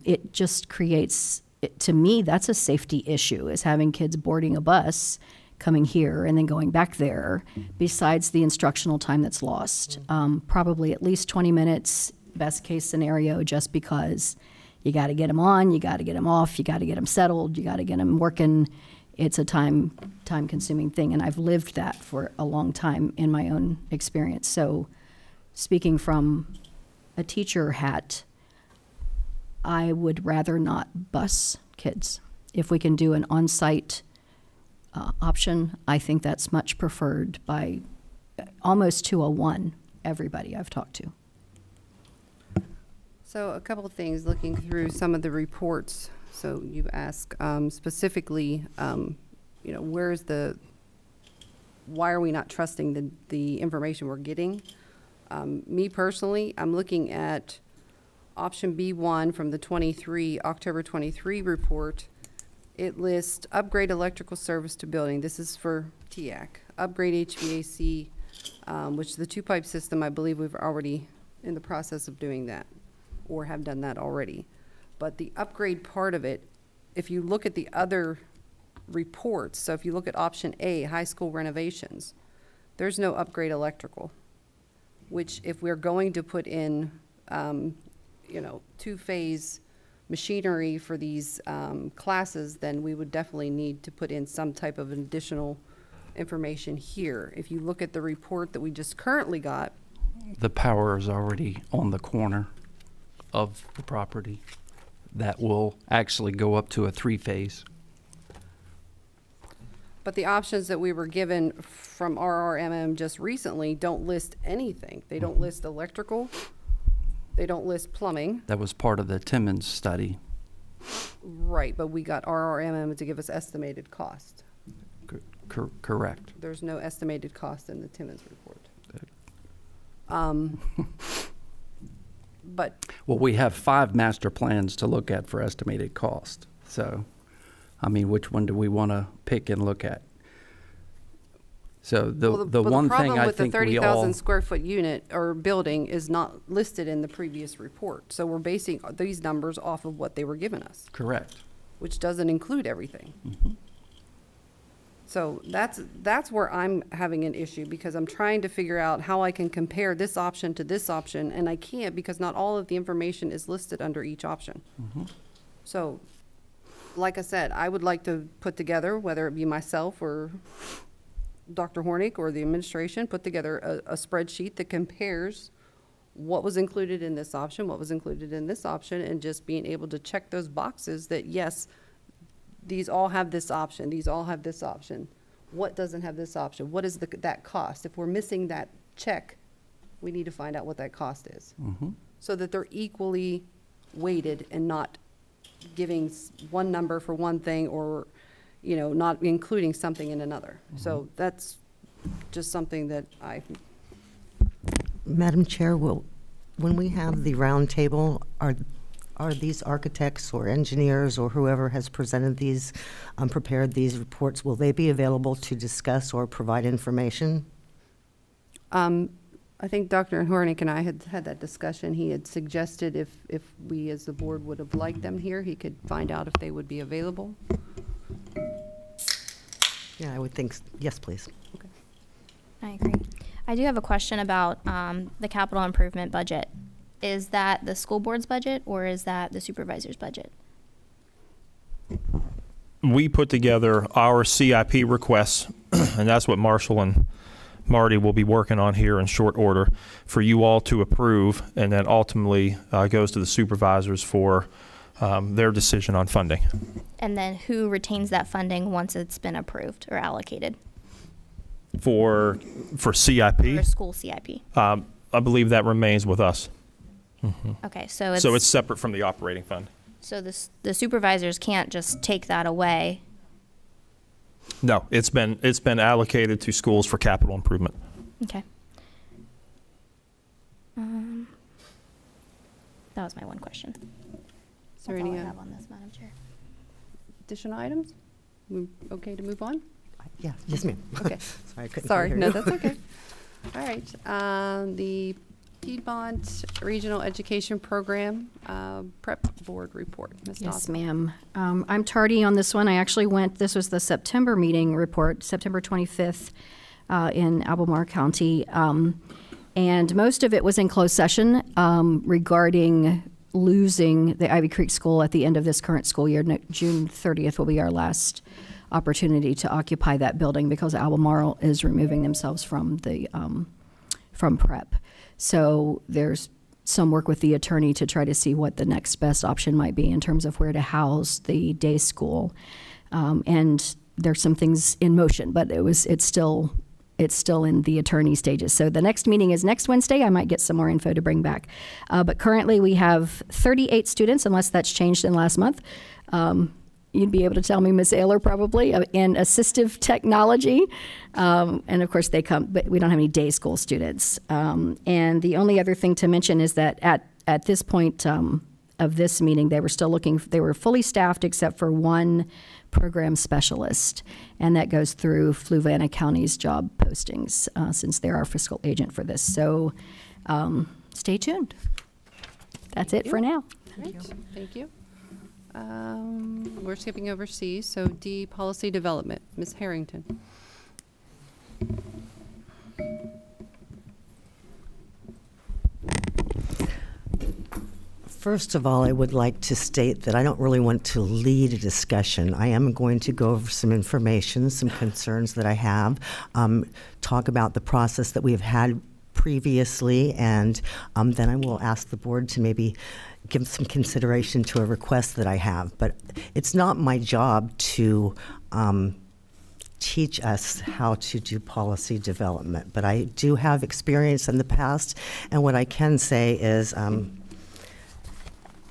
It just creates, to me, that's a safety issue, is having kids boarding a bus coming here and then going back there, besides the instructional time that's lost. Probably at least 20 minutes, best case scenario, just because you got to get them on, you got to get them off, you got to get them settled, you got to get them working. It's a time-consuming thing, and I've lived that for a long time in my own experience. So speaking from a teacher hat, I would rather not bus kids. If we can do an on-site option, I think that's much preferred by almost to a one, everybody I've talked to. So a couple of things, looking through some of the reports. So you ask specifically, you know, why are we not trusting the information we're getting? Me personally, I'm looking at option B1 from the October 23 report. It lists upgrade electrical service to building. This is for TIAC. Upgrade HVAC, which the two-pipe system, I believe we've already in the process of doing that or have done that already. But the upgrade part of it, if you look at the other reports, so if you look at option A, high school renovations, there's no upgrade electrical, which if we're going to put in, you know, two-phase machinery for these classes, then we would definitely need to put in some type of additional information here. If you look at the report that we just currently got, The power is already on the corner of the property. That will actually go up to a three-phase. but the options that we were given from RRMM just recently don't list anything. They don't list electrical. They don't list plumbing. That was part of the Timmons study. Right, but we got RRMM to give us estimated cost. Correct. There's no estimated cost in the Timmons report. But Well, we have 5 master plans to look at for estimated cost. So, I mean, which one do we want to pick and look at? So the one thing I think the we 30,000 all, square foot unit or building is not listed in the previous report. So we're basing these numbers off of what they were giving us, correct. which doesn't include everything. So that's where I'm having an issue, because I'm trying to figure out how I can compare this option to this option, and I can't because not all of the information is listed under each option. So, like I said, I would like to put together, whether it be myself or Dr. Hornick or the administration, put together a spreadsheet that compares what was included in this option, what was included in this option, and just being able to check those boxes that, yes, these all have this option, these all have this option. What doesn't have this option? What is that cost? If we're missing that check, we need to find out what that cost is. So that they're equally weighted and not giving one number for one thing, or, you know, not including something in another. So that's just something that Madam Chair, when we have the roundtable, are these architects or engineers or whoever has presented these, prepared these reports, will they be available to discuss or provide information? I think Dr. Hornick and I had that discussion. He had suggested if we as the board would have liked them here, he could find out if they would be available. Yeah, I would think, yes, please. Okay. I agree. I do have a question about the capital improvement budget. Is that the school board's budget, or is that the supervisor's budget? We put together our CIP requests, and that's what Marshall and Marty will be working on here in short order for you all to approve, and then ultimately goes to the supervisors for their decision on funding. And then who retains that funding once it's been approved or allocated? For CIP, For school CIP. I believe that remains with us. Okay, so it's separate from the operating fund. So the supervisors can't just take that away. No, it's been allocated to schools for capital improvement. Okay. That was my one question. Is there That's all any I have on this, Madam Chair. additional items? We okay to move on? Yeah, yes, ma'am. Okay. Sorry, I couldn't Sorry, hear no, you. that's okay. All right, the Piedmont Regional Education Program Prep Board Report. Ms. Yes, Dawson. ma'am. I'm tardy on this one. I actually this was the September meeting report, September 25th in Albemarle County. And most of it was in closed session regarding losing the Ivy Creek School at the end of this current school year. June 30th will be our last opportunity to occupy that building because Albemarle is removing themselves from the from prep. So there's some work with the attorney to try to see what the next best option might be in terms of where to house the day school. And there's some things in motion, but it's still in the attorney stages. So the next meeting is next Wednesday. I might get some more info to bring back. But currently we have 38 students, unless that's changed in last month. You'd be able to tell me, Ms. Ayler, probably, in assistive technology. And of course they come, but we don't have any day school students. And the only other thing to mention is that at this point of this meeting, they were fully staffed except for one program specialist. And that goes through Fluvanna County's job postings since they're our fiscal agent for this. So stay tuned. That's it for now. All right, thank you. We're skipping over C, so D, Policy Development. Ms. Harrington. First of all, I would like to state that I don't really want to lead a discussion. I am going to go over some information, some concerns that I have, talk about the process that we've had previously, and then I will ask the board to maybe give some consideration to a request that I have. But it's not my job to teach us how to do policy development, but I do have experience in the past, and what I can say is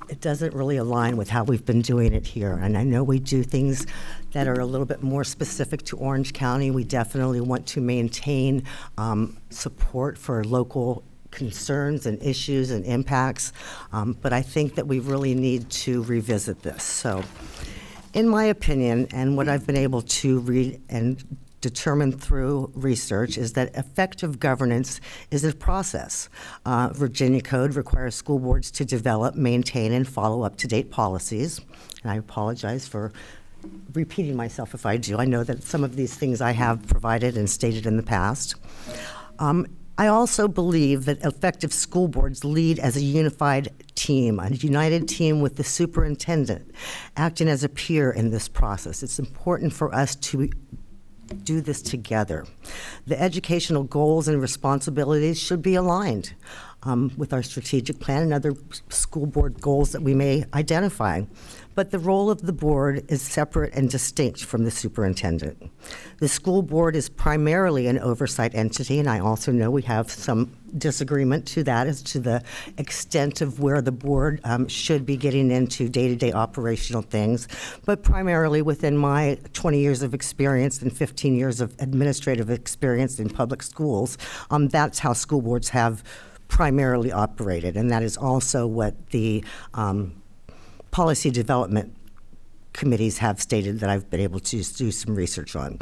it doesn't really align with how we've been doing it here. And I know we do things that are a little bit more specific to Orange County. We definitely want to maintain support for local concerns and issues and impacts, but I think that we really need to revisit this. So, in my opinion, and what I've been able to read and determine through research, is that effective governance is a process. Virginia Code requires school boards to develop, maintain, and follow up-to-date policies. And I apologize for repeating myself if I do. I know that some of these things I have provided and stated in the past. I also believe that effective school boards lead as a unified team, a united team with the superintendent acting as a peer in this process. It's important for us to do this together. The educational goals and responsibilities should be aligned with our strategic plan and other school board goals that we may identify. But the role of the board is separate and distinct from the superintendent. The school board is primarily an oversight entity, and I also know we have some disagreement to that as to the extent of where the board should be getting into day-to-day operational things. But primarily within my 20 years of experience and 15 years of administrative experience in public schools, that's how school boards have primarily operated, and that is also what the policy development committees have stated that I've been able to do some research on.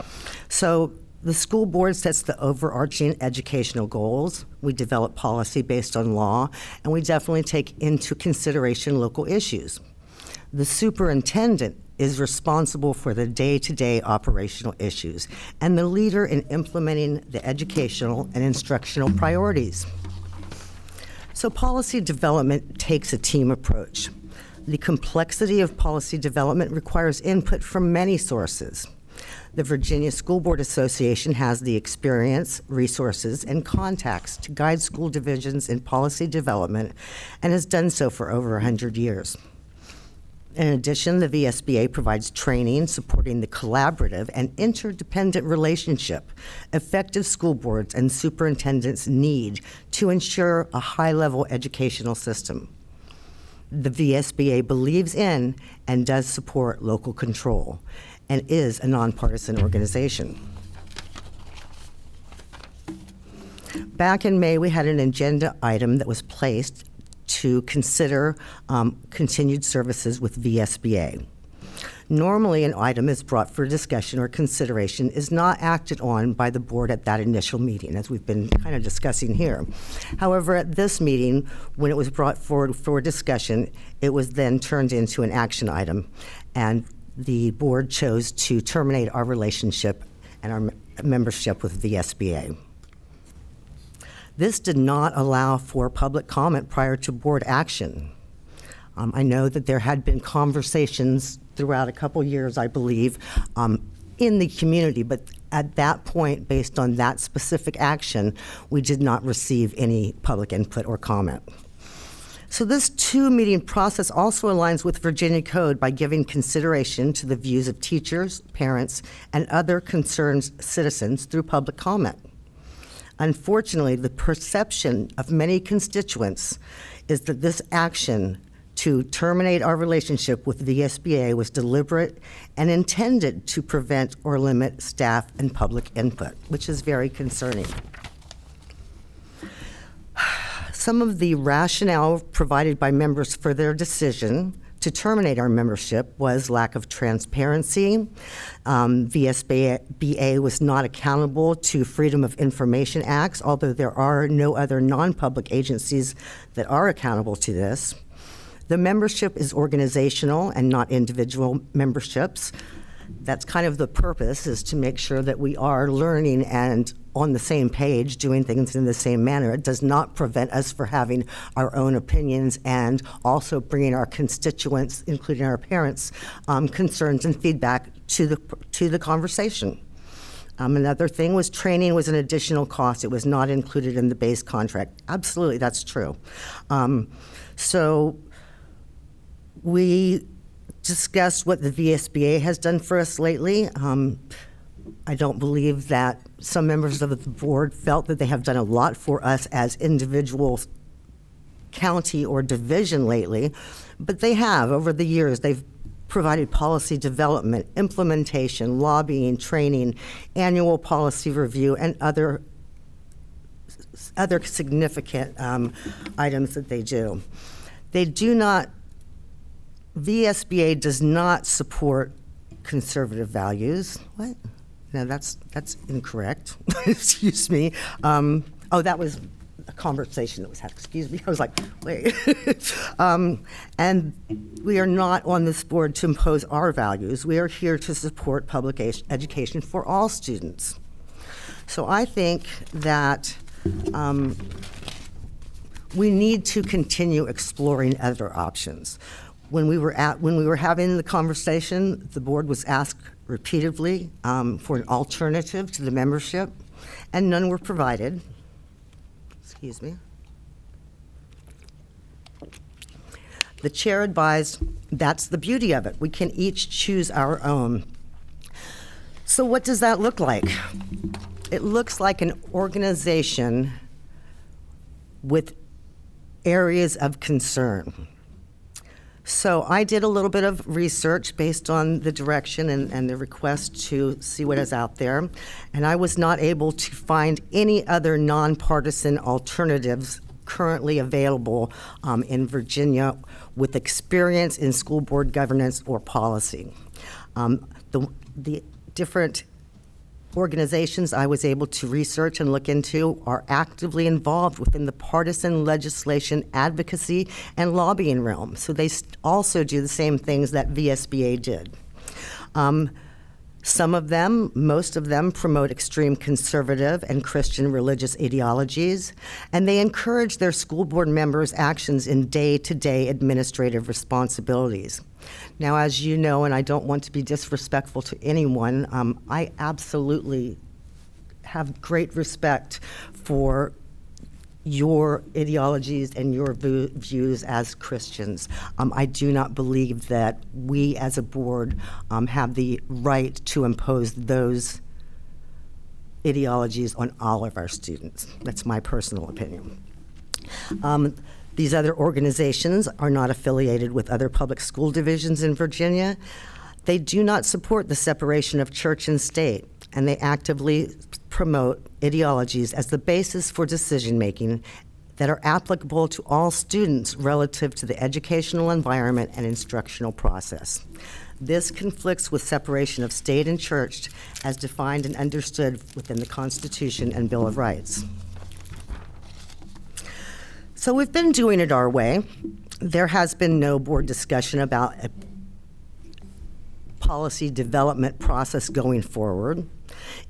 So the school board sets the overarching educational goals. We develop policy based on law, and we definitely take into consideration local issues. The superintendent is responsible for the day-to-day operational issues and the leader in implementing the educational and instructional priorities. So policy development takes a team approach. The complexity of policy development requires input from many sources. The Virginia School Board Association has the experience, resources, and contacts to guide school divisions in policy development and has done so for over 100 years. In addition, the VSBA provides training supporting the collaborative and interdependent relationship effective school boards and superintendents need to ensure a high-level educational system. The VSBA believes in and does support local control and is a nonpartisan organization. Back in May, we had an agenda item that was placed to consider continued services with VSBA. Normally, an item is brought for discussion or consideration is not acted on by the board at that initial meeting, as we've been kind of discussing here. However, at this meeting, when it was brought forward for discussion, it was then turned into an action item, and the board chose to terminate our relationship and our membership with VSBA. This did not allow for public comment prior to board action. I know that there had been conversations throughout a couple years, I believe, in the community, but at that point, based on that specific action, we did not receive any public input or comment. So this two-meeting process also aligns with Virginia Code by giving consideration to the views of teachers, parents, and other concerned citizens through public comment. Unfortunately, the perception of many constituents is that this action to terminate our relationship with the VSBA was deliberate and intended to prevent or limit staff and public input, which is very concerning. Some of the rationale provided by members for their decision to terminate our membership was lack of transparency. VSBA was not accountable to Freedom of Information Acts, although there are no other non-public agencies that are accountable to this. The membership is organizational and not individual memberships. That's kind of the purpose, is to make sure that we are learning and on the same page, doing things in the same manner. It does not prevent us from having our own opinions and also bringing our constituents, including our parents, concerns and feedback to the conversation. Another thing was training was an additional cost. It was not included in the base contract. Absolutely, that's true. So we discussed what the VSBA has done for us lately. I don't believe that some members of the board felt that they have done a lot for us as individual county or division lately, but they have over the years. They've provided policy development, implementation, lobbying, training, annual policy review, and other other significant items that they do. They do not, VSBA does not support conservative values. What? No, that's incorrect. Excuse me. Oh, that was a conversation that was had. Excuse me. I was like, wait. And we are not on this board to impose our values. We are here to support public education for all students. So I think that we need to continue exploring other options. When we were having the conversation, the board was asked repeatedly for an alternative to the membership, and none were provided. Excuse me. The chair advised, that's the beauty of it. We can each choose our own. So what does that look like? It looks like an organization with areas of concern. So I did a little bit of research based on the direction and the request to see what is out there, and I was not able to find any other nonpartisan alternatives currently available in Virginia with experience in school board governance or policy. The different organizations I was able to research and look into are actively involved within the partisan legislation, advocacy, and lobbying realm. So they also do the same things that VSBA did. Some of them, most of them, promote extreme conservative and Christian religious ideologies, and they encourage their school board members' actions in day-to-day administrative responsibilities. Now, as you know, and I don't want to be disrespectful to anyone, I absolutely have great respect for your ideologies and your views as Christians. I do not believe that we as a board have the right to impose those ideologies on all of our students. That's my personal opinion. These other organizations are not affiliated with other public school divisions in Virginia. They do not support the separation of church and state, and they actively promote ideologies as the basis for decision-making that are applicable to all students relative to the educational environment and instructional process. This conflicts with separation of state and church as defined and understood within the Constitution and Bill of Rights. So we've been doing it our way. There has been no board discussion about a policy development process going forward.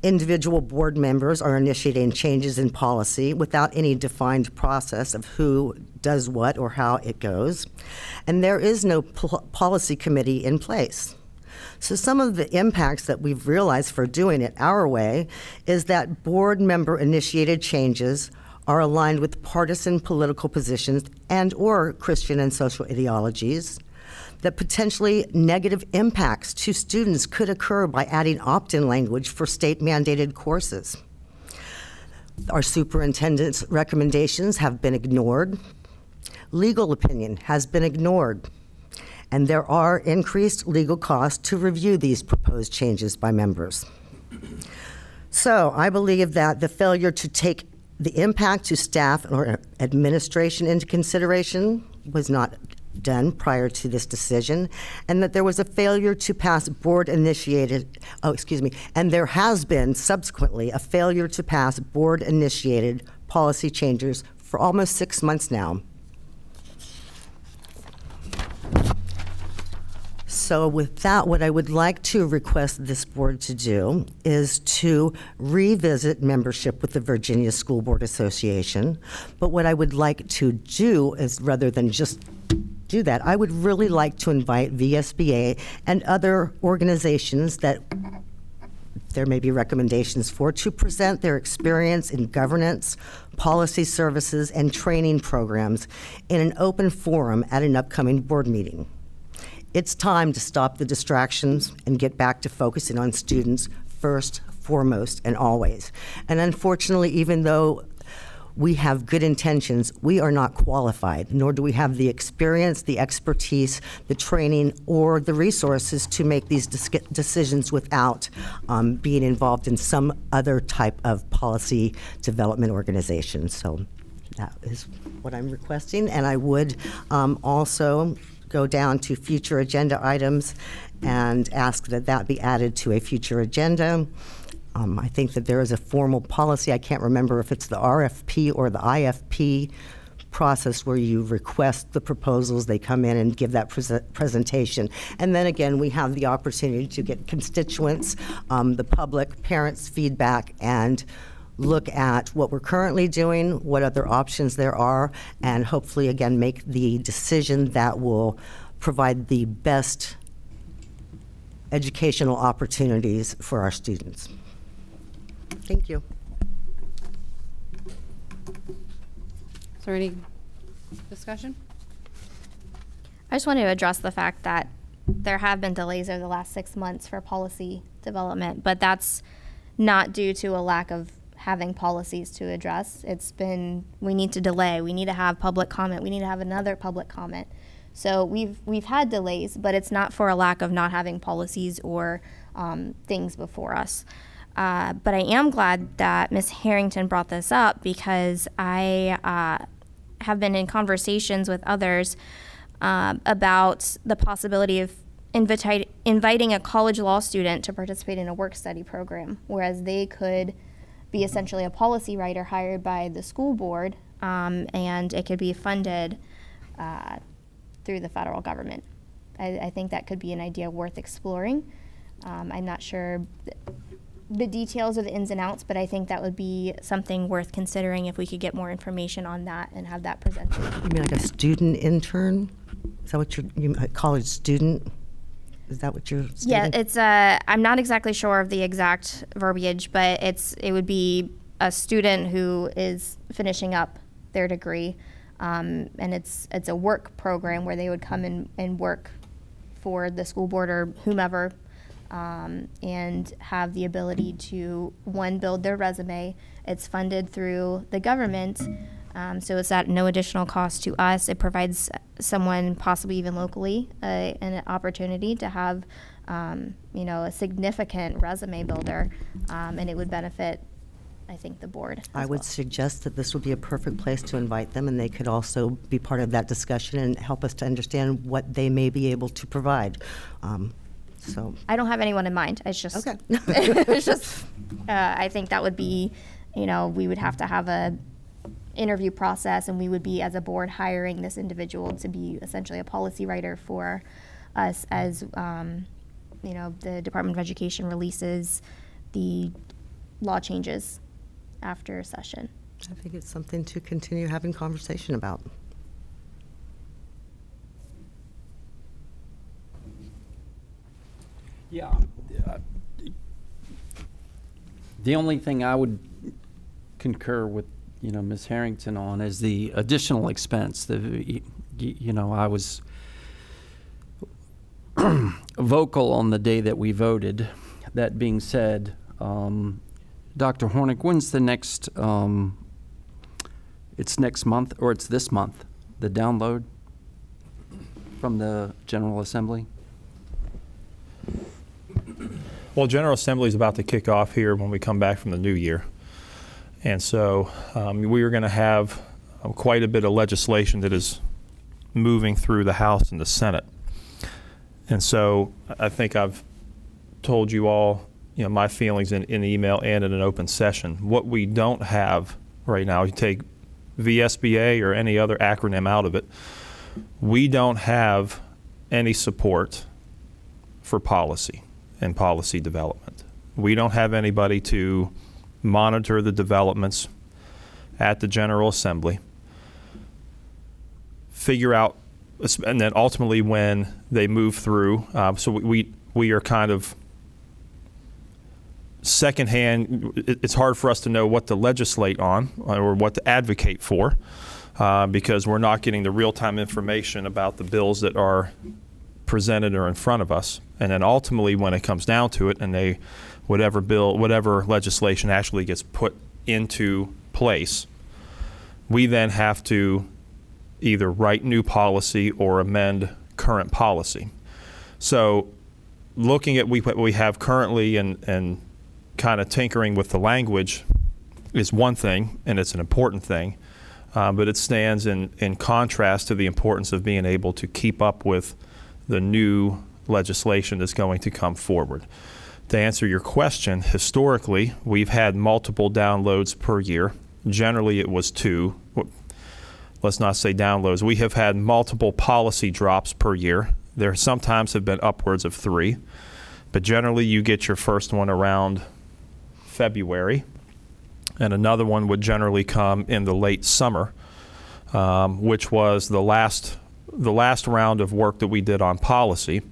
Individual board members are initiating changes in policy without any defined process of who does what or how it goes. And there is no policy committee in place. So some of the impacts that we've realized for doing it our way is that board member initiated changes are aligned with partisan political positions and or Christian and social ideologies, that potentially negative impacts to students could occur by adding opt-in language for state-mandated courses. Our superintendent's recommendations have been ignored. Legal opinion has been ignored. And there are increased legal costs to review these proposed changes by members. So I believe that the failure to take the impact to staff or administration into consideration was not done prior to this decision, and that there was a failure to pass board-initiated, and there has been subsequently a failure to pass board-initiated policy changes for almost 6 months now. So with that, what I would like to request this board to do is to revisit membership with the Virginia School Board Association. But what I would like to do is, rather than just do that, I would really like to invite VSBA and other organizations that there may be recommendations for to present their experience in governance, policy services, and training programs in an open forum at an upcoming board meeting. It's time to stop the distractions and get back to focusing on students first, foremost, and always. And unfortunately, even though we have good intentions, we are not qualified, nor do we have the experience, the expertise, the training, or the resources to make these decisions without being involved in some other type of policy development organization. So that is what I'm requesting, and I would also go down to future agenda items and ask that that be added to a future agenda. I think that there is a formal policy, I can't remember if it's the RFP or the IFP process, where you request the proposals, they come in and give that presentation. And then again, we have the opportunity to get constituents, the public, parents' feedback, and look at what we're currently doing, what other options there are, and hopefully, again, make the decision that will provide the best educational opportunities for our students. Thank you. Is there any discussion? I just want to address the fact that there have been delays over the last 6 months for policy development, but that's not due to a lack of having policies to address. It's been, we need to delay, we need to have public comment, we need to have another public comment. So we've had delays, but it's not for a lack of not having policies or things before us. But I am glad that Ms. Harrington brought this up, because I have been in conversations with others about the possibility of inviting a college law student to participate in a work-study program, whereas they could be essentially a policy writer hired by the school board, and it could be funded through the federal government. I think that could be an idea worth exploring. I'm not sure the details of the ins and outs, but I think that would be something worth considering if we could get more information on that and have that presented. You mean like a student intern? Is that what a college student? Is that what you're stating? Yeah, it's I'm not exactly sure of the exact verbiage, but it would be a student who is finishing up their degree, and it's a work program where they would come and work for the school board or whomever, and have the ability to, one, build their resume. It's funded through the government, so it's at no additional cost to us. It provides someone, possibly even locally, an opportunity to have, a significant resume builder, and it would benefit, I think, the board. I would suggest that this would be a perfect place to invite them, and they could also be part of that discussion and help us to understand what they may be able to provide. So I don't have anyone in mind. It's just, okay. It's just, I think that would be, we would have to have a interview process, and we would be, as a board, hiring this individual to be essentially a policy writer for us as, the Department of Education releases the law changes after session. I think it's something to continue having conversation about. Yeah. The only thing I would concur with, Ms. Harrington on is the additional expense. I was vocal on the day that we voted. That being said, Dr. Hornick, when's the next, it's next month, or it's this month, the download from the General Assembly? Well, General Assembly is about to kick off here when we come back from the new year. And so we are going to have quite a bit of legislation that is moving through the House and the Senate. And so I think I've told you all, my feelings in email and in an open session. What we don't have right now, you take VSBA or any other acronym out of it, we don't have any support for policy and policy development. We don't have anybody to monitor the developments at the General Assembly, figure out, and then ultimately when they move through, so we are kind of secondhand. It's hard for us to know what to legislate on or what to advocate for, because we're not getting the real-time information about the bills that are presented or in front of us. And then ultimately when it comes down to it, and whatever legislation actually gets put into place, We then have to either write new policy or amend current policy. So looking at what we have currently and kind of tinkering with the language is one thing, and it's an important thing, but it stands in contrast to the importance of being able to keep up with the new legislation that's going to come forward. To answer your question, historically, we've had multiple downloads per year. Generally, it was 2. Let's not say downloads. We have had multiple policy drops per year. There sometimes have been upwards of 3, but generally you get your first one around February, and another one would generally come in the late summer, which was the last round of work that we did on policy.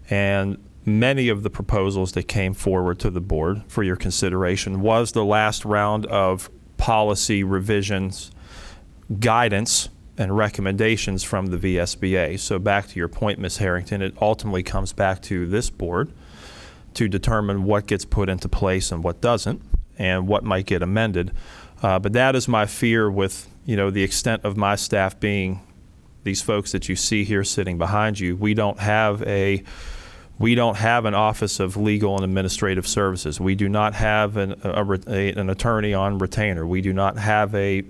And many of the proposals that came forward to the board for your consideration was the last round of policy revisions, guidance, and recommendations from the VSBA. So back to your point, Ms. Harrington, it ultimately comes back to this board to determine what gets put into place and what doesn't, and what might get amended. But that is my fear with, the extent of my staff being these folks that you see here sitting behind you. We don't have an Office of Legal and Administrative Services. We do not have an attorney on retainer. We do not have a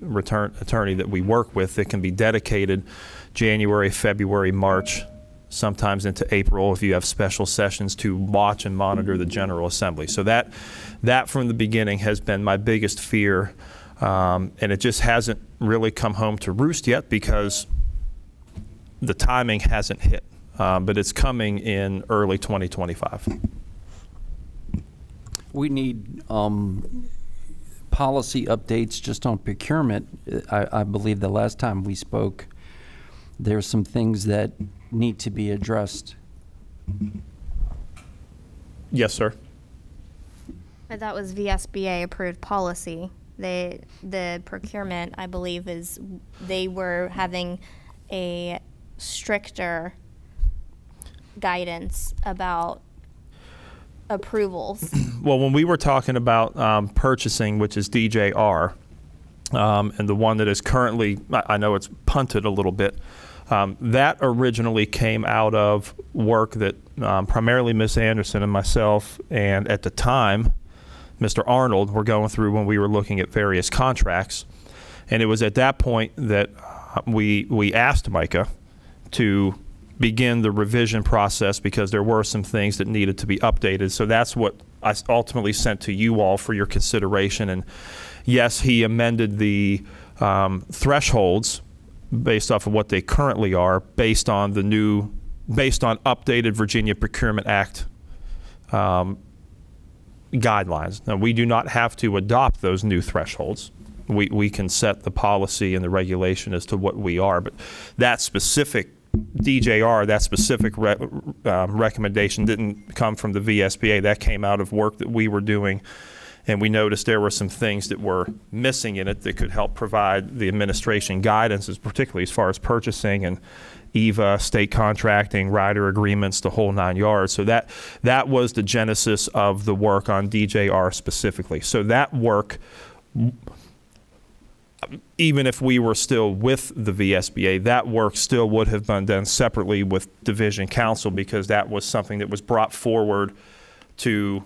attorney that we work with that can be dedicated January, February, March, sometimes into April if you have special sessions to watch and monitor the General Assembly. So that from the beginning has been my biggest fear, and it just hasn't really come home to roost yet because the timing hasn't hit. But it's coming in early 2025. We need policy updates just on procurement. I believe the last time we spoke, there's some things that need to be addressed. Yes, sir. But that was VSBA approved policy. The procurement, I believe, they were having a stricter guidance about approvals. Well, when we were talking about purchasing, which is DJR, and the one that is currently, I know it's punted a little bit, that originally came out of work that primarily Ms. Anderson and myself, and at the time, Mr. Arnold, were going through when we were looking at various contracts. And it was at that point that we asked Micah to begin the revision process because there were some things that needed to be updated. So that's what I ultimately sent to you all for your consideration. And yes, he amended the thresholds based off of what they currently are, based on updated Virginia Procurement Act guidelines. Now, we do not have to adopt those new thresholds. We can set the policy and the regulation as to what we are, but that specific DJR, that specific recommendation didn't come from the VSBA. That came out of work that we were doing, and we noticed there were some things that were missing in it that could help provide the administration guidance, particularly as far as purchasing and EVA, state contracting, rider agreements, the whole 9 yards. So that was the genesis of the work on DJR specifically. So that work, even if we were still with the VSBA, that work still would have been done separately with Division Counsel because that was something that was brought forward to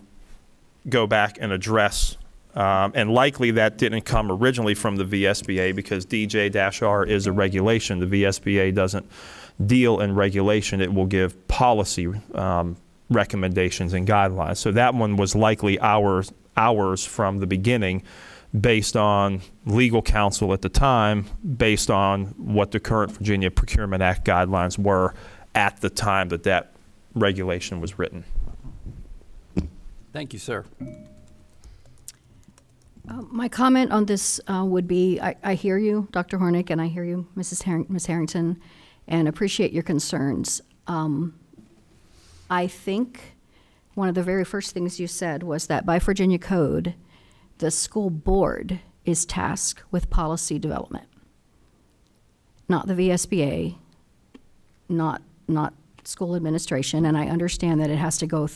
go back and address. And likely that didn't come originally from the VSBA because DJ-R is a regulation. The VSBA doesn't deal in regulation. It will give policy recommendations and guidelines. So that one was likely ours from the beginning, based on legal counsel at the time, based on what the current Virginia Procurement Act guidelines were at the time that regulation was written. Thank you, sir. My comment on this would be, I hear you, Dr. Hornick, and I hear you, Ms. Harrington, and appreciate your concerns. I think one of the very first things you said was that by Virginia code, the school board is tasked with policy development, not the VSBA, not school administration, and I understand that it has to go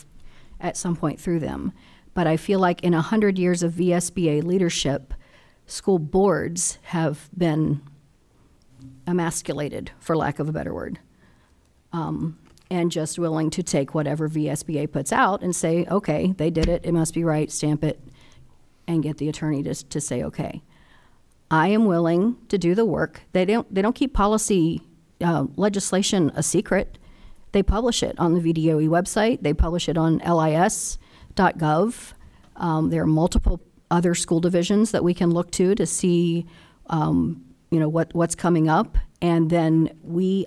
at some point through them. But I feel like in 100 years of VSBA leadership, school boards have been emasculated, for lack of a better word, and just willing to take whatever VSBA puts out and say, okay, they did it, it must be right, stamp it, and get the attorney to say, okay. I am willing to do the work. They don't keep policy legislation a secret. They publish it on the VDOE website. They publish it on lis.gov. There are multiple other school divisions that we can look to see, what's coming up. And then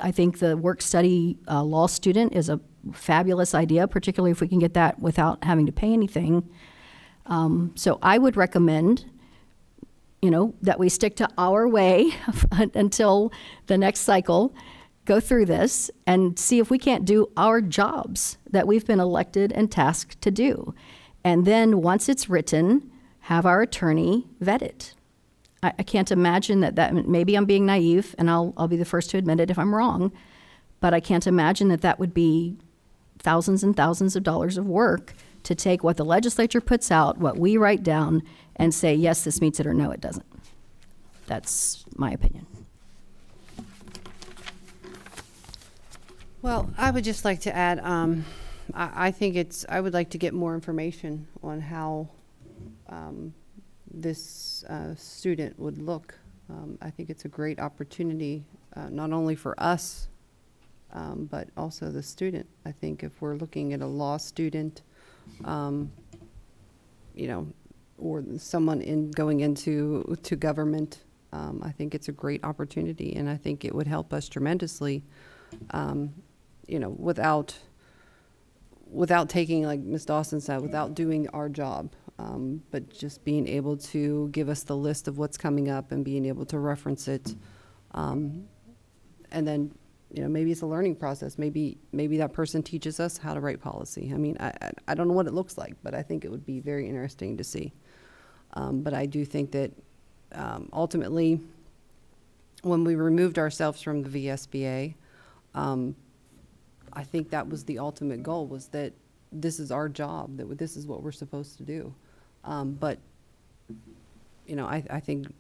I think the work-study law student is a fabulous idea, particularly if we can get that without having to pay anything. So I would recommend, that we stick to our way until the next cycle, go through this and see if we can't do our jobs that we've been elected and tasked to do. And then once it's written, have our attorney vet it. I can't imagine that maybe I'm being naive, and I'll be the first to admit it if I'm wrong, but I can't imagine that would be thousands and thousands of dollars of work to take what the legislature puts out, what we write down, and say, yes, this meets it, or no, it doesn't. That's my opinion. Well, I would just like to add, I would like to get more information on how this student would look. I think it's a great opportunity, not only for us, but also the student. I think if we're looking at a law student, or someone going into government, I think it's a great opportunity, and I think it would help us tremendously, without taking, like Ms. Dawson said, without doing our job, but just being able to give us the list of what's coming up and being able to reference it, and then maybe it's a learning process. Maybe that person teaches us how to write policy. I mean, I don't know what it looks like, but I think it would be very interesting to see. But I do think that ultimately, when we removed ourselves from the VSBA, I think that was the ultimate goal, was that this is our job, that this is what we're supposed to do. But I think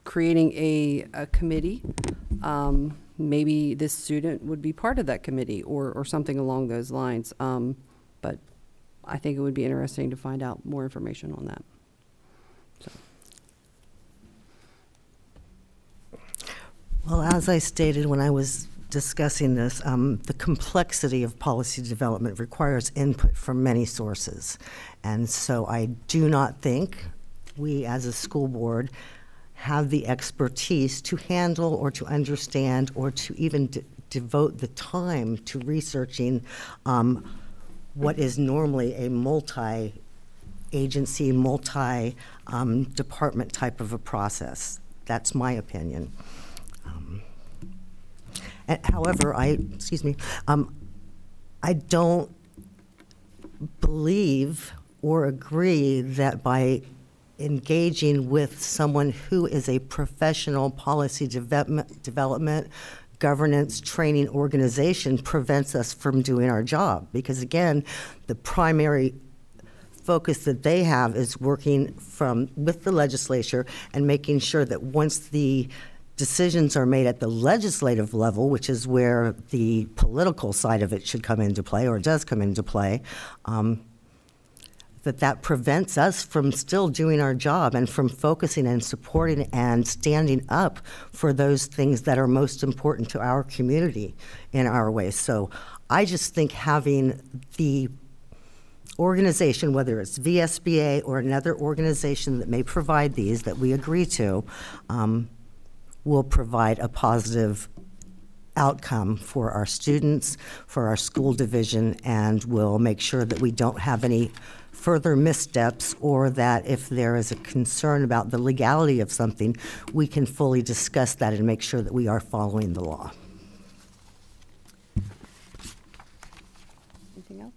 creating a committee, maybe this student would be part of that committee or something along those lines. But I think it would be interesting to find out more information on that. So. Well, as I stated when I was discussing this, the complexity of policy development requires input from many sources. And so I do not think we as a school board have the expertise to handle or to understand or to even devote the time to researching what is normally a multi-agency, multi-department type of a process. That's my opinion. However, I don't believe or agree that by engaging with someone who is a professional policy development, governance, training organization prevents us from doing our job. Because again, the primary focus that they have is working with the legislature and making sure that once the decisions are made at the legislative level, which is where the political side of it should come into play, or does come into play, that prevents us from still doing our job and from focusing and supporting and standing up for those things that are most important to our community in our way. So I just think having the organization, whether it's VSBA or another organization that may provide these that we agree to, will provide a positive outcome for our students, for our school division, and will make sure that we don't have any further missteps, or that if there is a concern about the legality of something, we can fully discuss that and make sure that we are following the law. Anything else?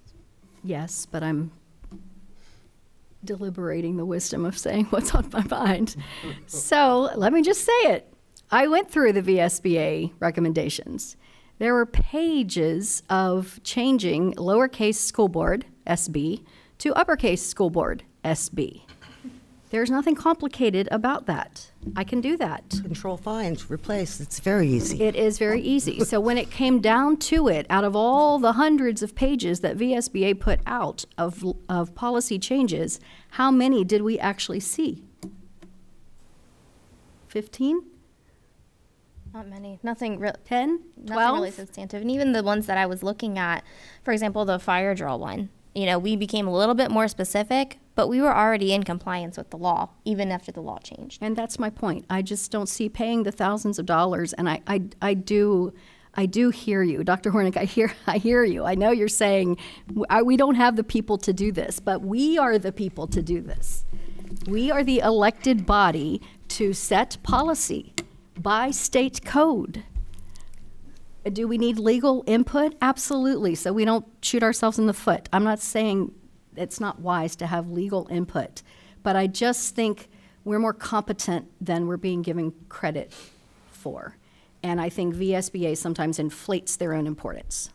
Yes, but I'm deliberating the wisdom of saying what's on my mind. So let me just say it. I went through the VSBA recommendations. There were pages of changing lowercase school board, SB, to uppercase school board, SB. There's nothing complicated about that. I can do that. Control, find, replace, it's very easy. It is very easy. So when it came down to it, out of all the hundreds of pages that VSBA put out of policy changes, how many did we actually see? 15? Not many. Nothing real. 10? Nothing 12? really substantive. And even the ones that I was looking at, for example, the fire drill one, you know, we became a little bit more specific, but we were already in compliance with the law, even after the law changed. And that's my point. I just don't see paying the thousands of dollars. And I do hear you. Dr. Hornick, I hear you. I know you're saying we don't have the people to do this, but we are the people to do this. We are the elected body to set policy by state code. Do we need legal input? Absolutely, so we don't shoot ourselves in the foot. I'm not saying it's not wise to have legal input, but I just think we're more competent than we're being given credit for. And I think VSBA sometimes inflates their own importance.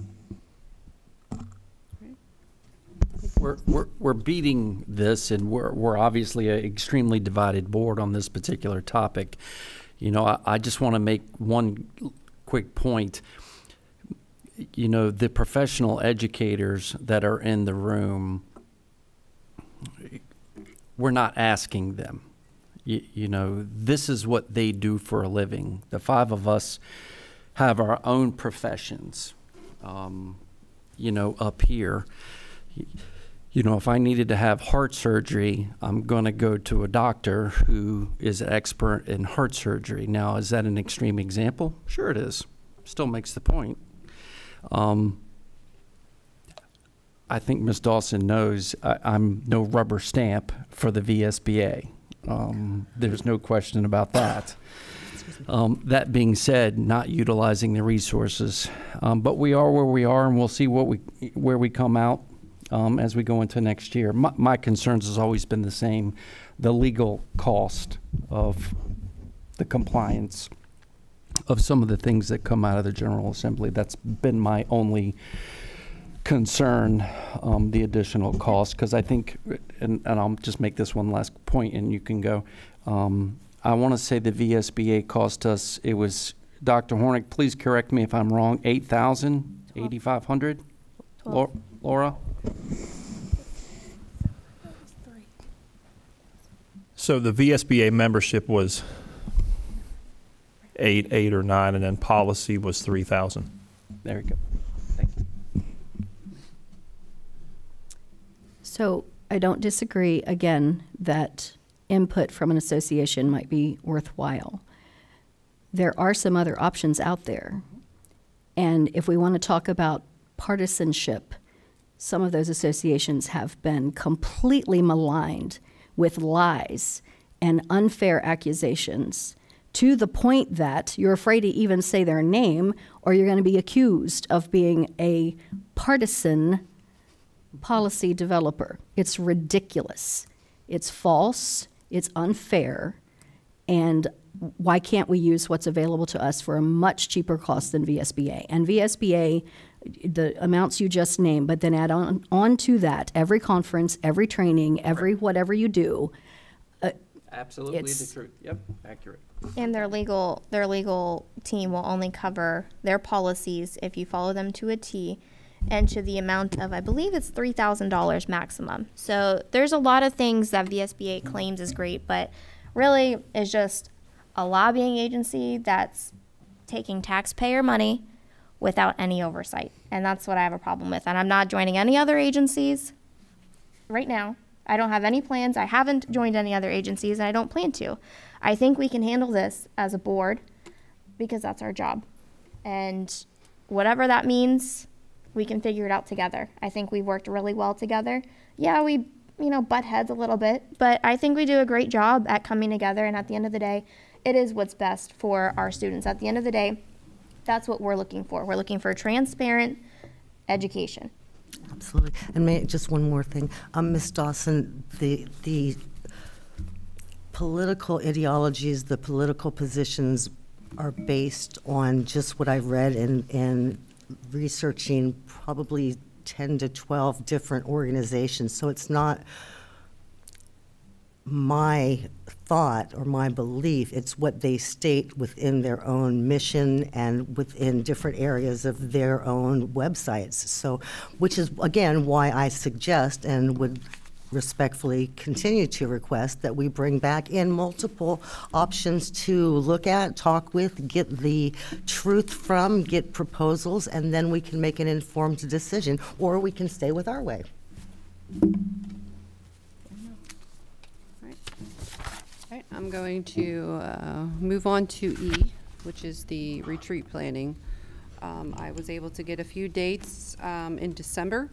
We're beating this, and we're obviously an extremely divided board on this particular topic. You know, I just want to make one quick point. You know, the professional educators that are in the room, we're not asking them. You know, this is what they do for a living. The 5 of us have our own professions, you know, up here. You know, if I needed to have heart surgery, I'm going to go to a doctor who is an expert in heart surgery. Now, is that an extreme example? Sure it is. Still makes the point. I think Ms. Dawson knows I'm no rubber stamp for the VSBA. There's no question about that. That being said, not utilizing the resources. But we are where we are, and we'll see where we come out as we go into next year. My concerns has always been the same, the legal cost of the compliance of some of the things that come out of the General Assembly. That's been my only concern, the additional cost, because I think, and I'll just make this one last point and you can go, I want to say the VSBA cost us, it was, Dr. Hornick, please correct me if I'm wrong, 8,000, 8,500? Laura? So the VSBA membership was 8 or 9, and then policy was 3,000. There you go. Thank you. So I don't disagree, again, that input from an association might be worthwhile. There are some other options out there. And if we want to talk about partisanship, some of those associations have been completely maligned with lies and unfair accusations to the point that you're afraid to even say their name, or you're going to be accused of being a partisan policy developer. It's ridiculous. It's false. It's unfair. And why can't we use what's available to us for a much cheaper cost than VSBA? And VSBA, the amounts you just named, but then add on to that every conference, every training, every whatever you do. Absolutely the truth. Yep, accurate. And their legal team will only cover their policies if you follow them to a T, and to the amount of, I believe it's $3,000 maximum. So there's a lot of things that VSBA claims is great, but really is just a lobbying agency that's taking taxpayer money without any oversight. And that's what I have a problem with. And I'm not joining any other agencies right now. I don't have any plans. I haven't joined any other agencies, and I don't plan to. I think we can handle this as a board because that's our job. And whatever that means, we can figure it out together. I think we've worked really well together. Yeah, we, butt heads a little bit, but I think we do a great job at coming together, and at the end of the day, it is what's best for our students. At the end of the day, that's what we're looking for. We're looking for transparent education. Absolutely. And just one more thing. Ms. Dawson, the political ideologies, the political positions are based on just what I've read in researching probably 10 to 12 different organizations. So it's not my thought or my belief. It's what they state within their own mission and within different areas of their own websites. So, which is, again, why I suggest and would respectfully continue to request that we bring back in multiple options to look at, talk with, get the truth from, get proposals, and then we can make an informed decision, or we can stay with our way. All right, I'm going to move on to E, which is the retreat planning. I was able to get a few dates in December.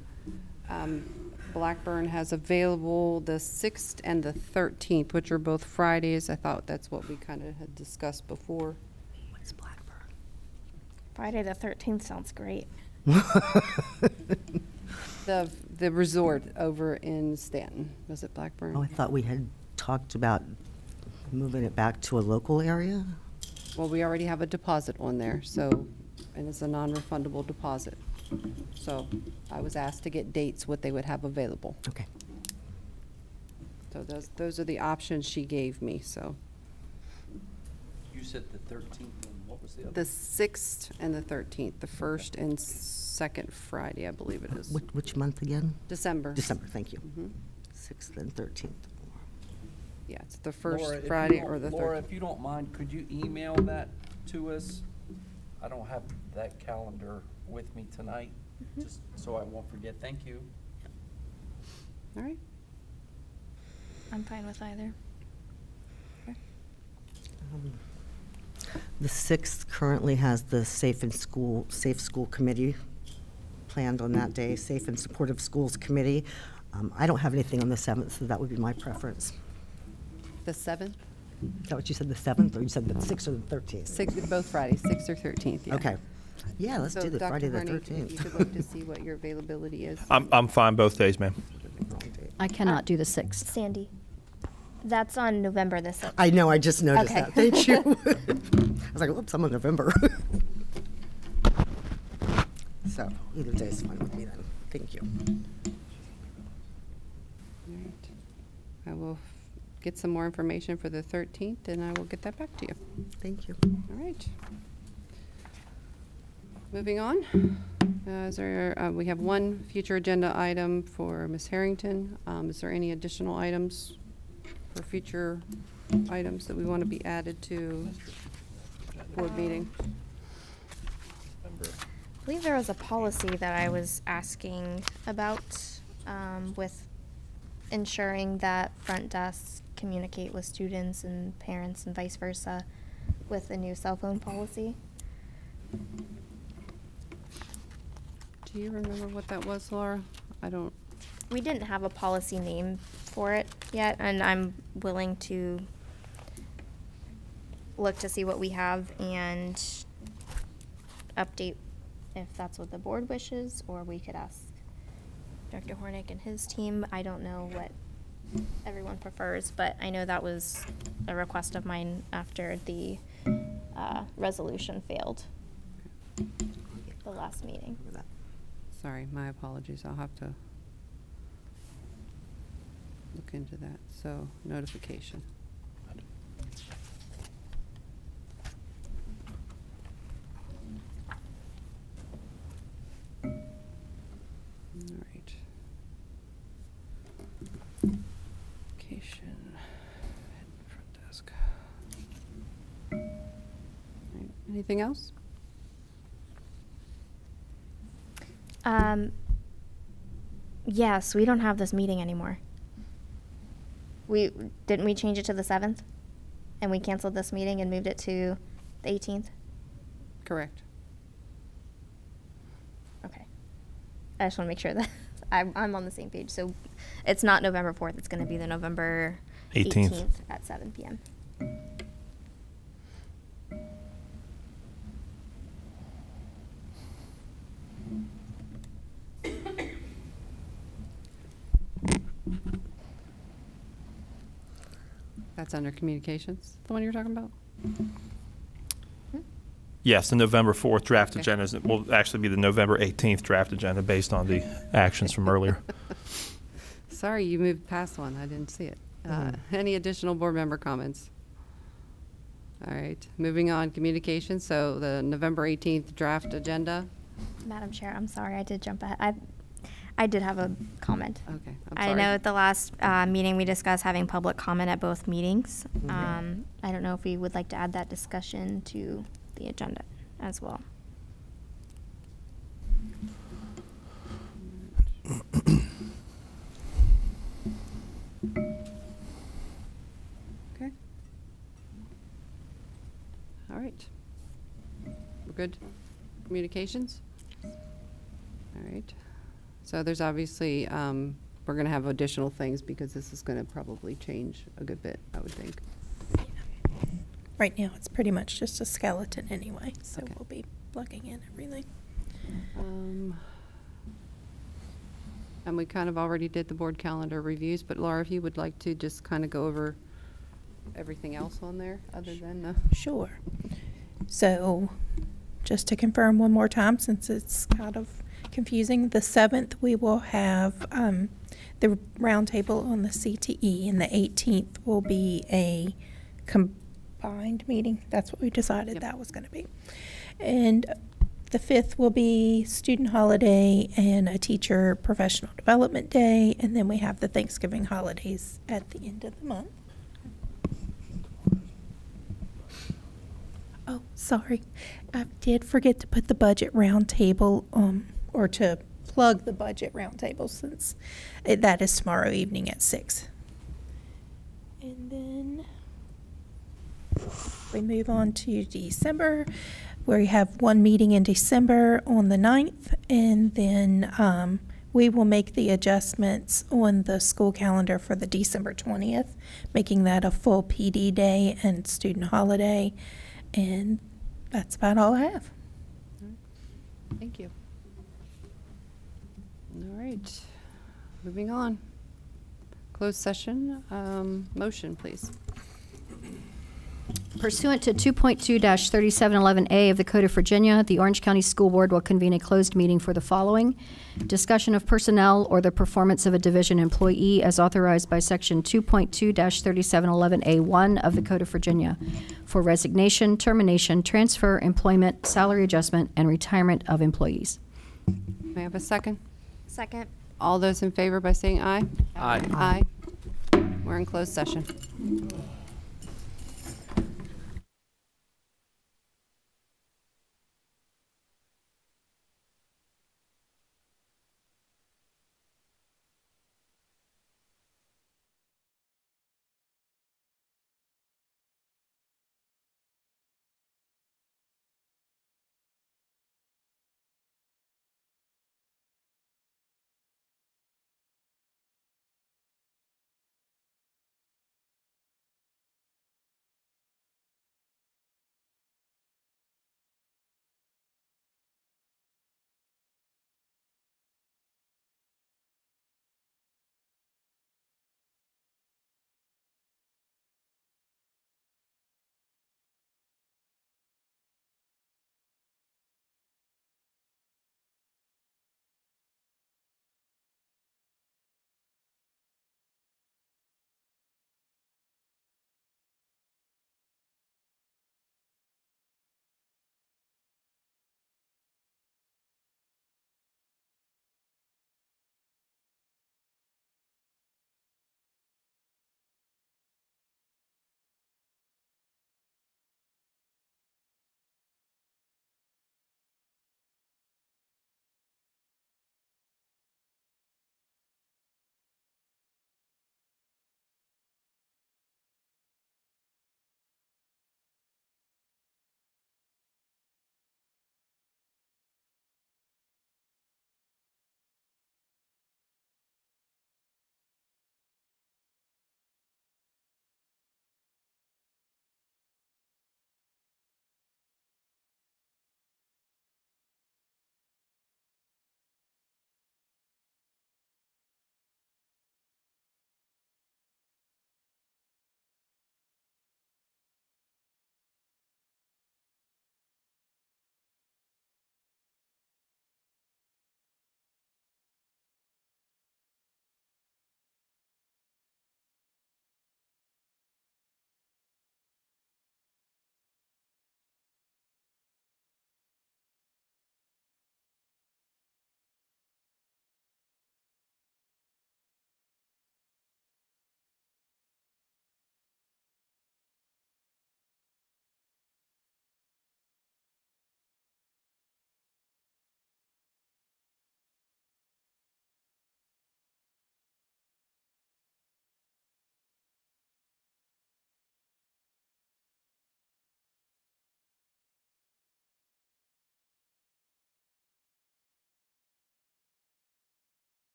Blackburn has available the 6th and the 13th, which are both Fridays. I thought that's what we kind of had discussed before. What's Blackburn? Friday the 13th sounds great. The resort over in Stanton. Was it Blackburn? Oh, I thought we had talked about moving it back to a local area. Well, we already have a deposit on there, so, and it's a non-refundable deposit. So I was asked to get dates, what they would have available. Okay. So those are the options she gave me, so. You said the 13th, and what was the other? The 6th and the 13th, the first and second Friday, I believe it is. Which month again? December. December, thank you. Mhm. 6th and 13th. Yeah, it's the first Laura, if you Friday don't- or the Laura, 13th. if you don't mind, could you email that to us? I don't have that calendar with me tonight, just so I won't forget. Thank you. All right. I'm fine with either. The 6th currently has the Safe School Committee planned on that day, Safe and Supportive Schools Committee. I don't have anything on the 7th, so that would be my preference. The 7th? Is that what you said, the 7th, or you said the 6th or the 13th? Both Fridays, 6th or 13th, yeah. Okay. Yeah, let's So do the Dr. Friday the Harney, if you 13th. could look to see what your availability is. I'm fine both days, ma'am. I cannot do the 6th. Sandy, that's on November the 6th. I know, I just noticed Okay. that. Thank you. I was like, oops, I'm in November. So either day is fine with me then. Thank you. All right. I will get some more information for the 13th, and I will get that back to you. Thank you. All right. Moving on. We have one future agenda item for Ms. Harrington. Is there any additional items for future items that we want to be added to board meeting? I believe there was a policy that I was asking about with ensuring that front desks communicate with students and parents and vice versa with the new cell phone policy. Do you remember what that was, Laura? I don't. We didn't have a policy name for it yet, and I'm willing to look to see what we have and update if that's what the board wishes, or we could ask Dr. Hornick and his team. I don't know what everyone prefers, but I know that was a request of mine after the resolution failed the last meeting. Sorry, my apologies. I'll have to look into that. So, notification. All right. Notification. Front desk. All right. Anything else? Yes, we don't have this meeting anymore. Didn't we change it to the 7th? And we canceled this meeting and moved it to the 18th? Correct. Okay. I just want to make sure that I'm on the same page. So it's not November 4th. It's going to be the November 18th at 7 p.m. That's under communications, the one you're talking about? Yes, the November 4th draft Okay. agenda will actually be the November 18th draft agenda based on the actions from earlier. Sorry, you moved past one. I didn't see it. Any additional board member comments? All right, moving on, communications. So the November 18th draft agenda. Madam Chair, I'm sorry, I did jump ahead. I did have a comment. Okay, I'm I sorry. know at the last meeting we discussed having public comment at both meetings. I don't know if we would like to add that discussion to the agenda as well. Okay. All right. We're good? Communications? All right. So there's obviously, we're going to have additional things because this is going to probably change a good bit, I would think. Right now, it's pretty much just a skeleton anyway, so Okay. we'll be plugging in everything. And we kind of already did the board calendar reviews, but Laura, if you would like to just kind of go over everything else on there other than the. Sure. So, just to confirm one more time, since it's kind of confusing, the 7th we will have the roundtable on the CTE, and the 18th will be a combined meeting. That's what we decided Yep. that was going to be. And the 5th will be student holiday and a teacher professional development day, and then we have the Thanksgiving holidays at the end of the month. Oh, sorry. I did forget to put the budget roundtable, or to plug the budget roundtable, since that is tomorrow evening at 6. And then we move on to December, where we have one meeting in December on the 9th, and then we will make the adjustments on the school calendar for the December 20th, making that a full PD day and student holiday. And that's about all I have. Thank you. All right, moving on. Closed session, motion, please. Pursuant to 2.2-3711A of the Code of Virginia, the Orange County School Board will convene a closed meeting for the following: discussion of personnel or the performance of a division employee as authorized by Section 2.2-3711A1 of the Code of Virginia for resignation, termination, transfer, employment, salary adjustment, and retirement of employees. May I have a second? Second. All those in favor by saying aye? Aye. Aye. We're in closed session.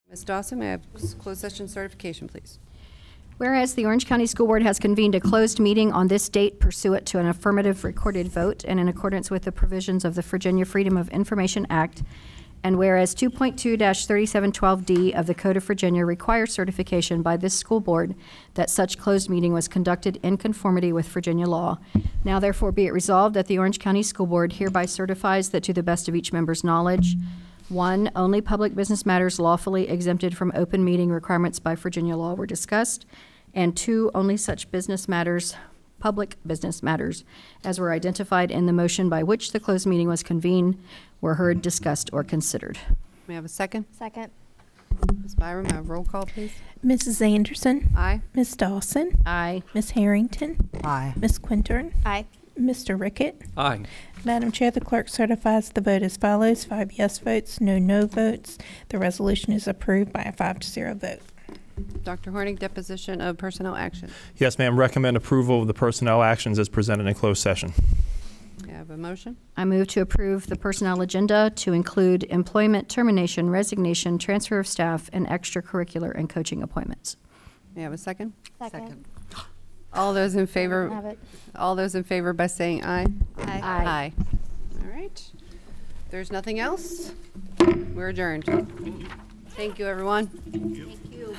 Ms. Dawson, may I have closed session certification, please? Whereas the Orange County School Board has convened a closed meeting on this date pursuant to an affirmative recorded vote and in accordance with the provisions of the Virginia Freedom of Information Act, and whereas 2.2-3712D of the Code of Virginia requires certification by this school board that such closed meeting was conducted in conformity with Virginia law. Now therefore be it resolved that the Orange County School Board hereby certifies that to the best of each member's knowledge, 1, only public business matters lawfully exempted from open meeting requirements by Virginia law were discussed, and 2, only such business matters, public business matters, as were identified in the motion by which the closed meeting was convened, were heard, discussed, or considered. May I have a second? Second. Ms. Byram, may I have roll call, please? Mrs. Anderson, Aye. Ms. Dawson, Aye. Ms. Harrington, Aye. Ms. Quintern, Aye. Mr. Rickett. Aye. Madam Chair, the clerk certifies the vote as follows: 5 yes votes, no votes. The resolution is approved by a 5-0 vote. Dr. Horning, deposition of personnel action. Yes, ma'am. Recommend approval of the personnel actions as presented in closed session. May I have a motion? I move to approve the personnel agenda to include employment, termination, resignation, transfer of staff, and extracurricular and coaching appointments. May I have a second? Second. All those in Have favor, it. all those in favor by saying aye? Aye. Aye. All right. If there's nothing else, we're adjourned. Thank you, everyone. Thank you.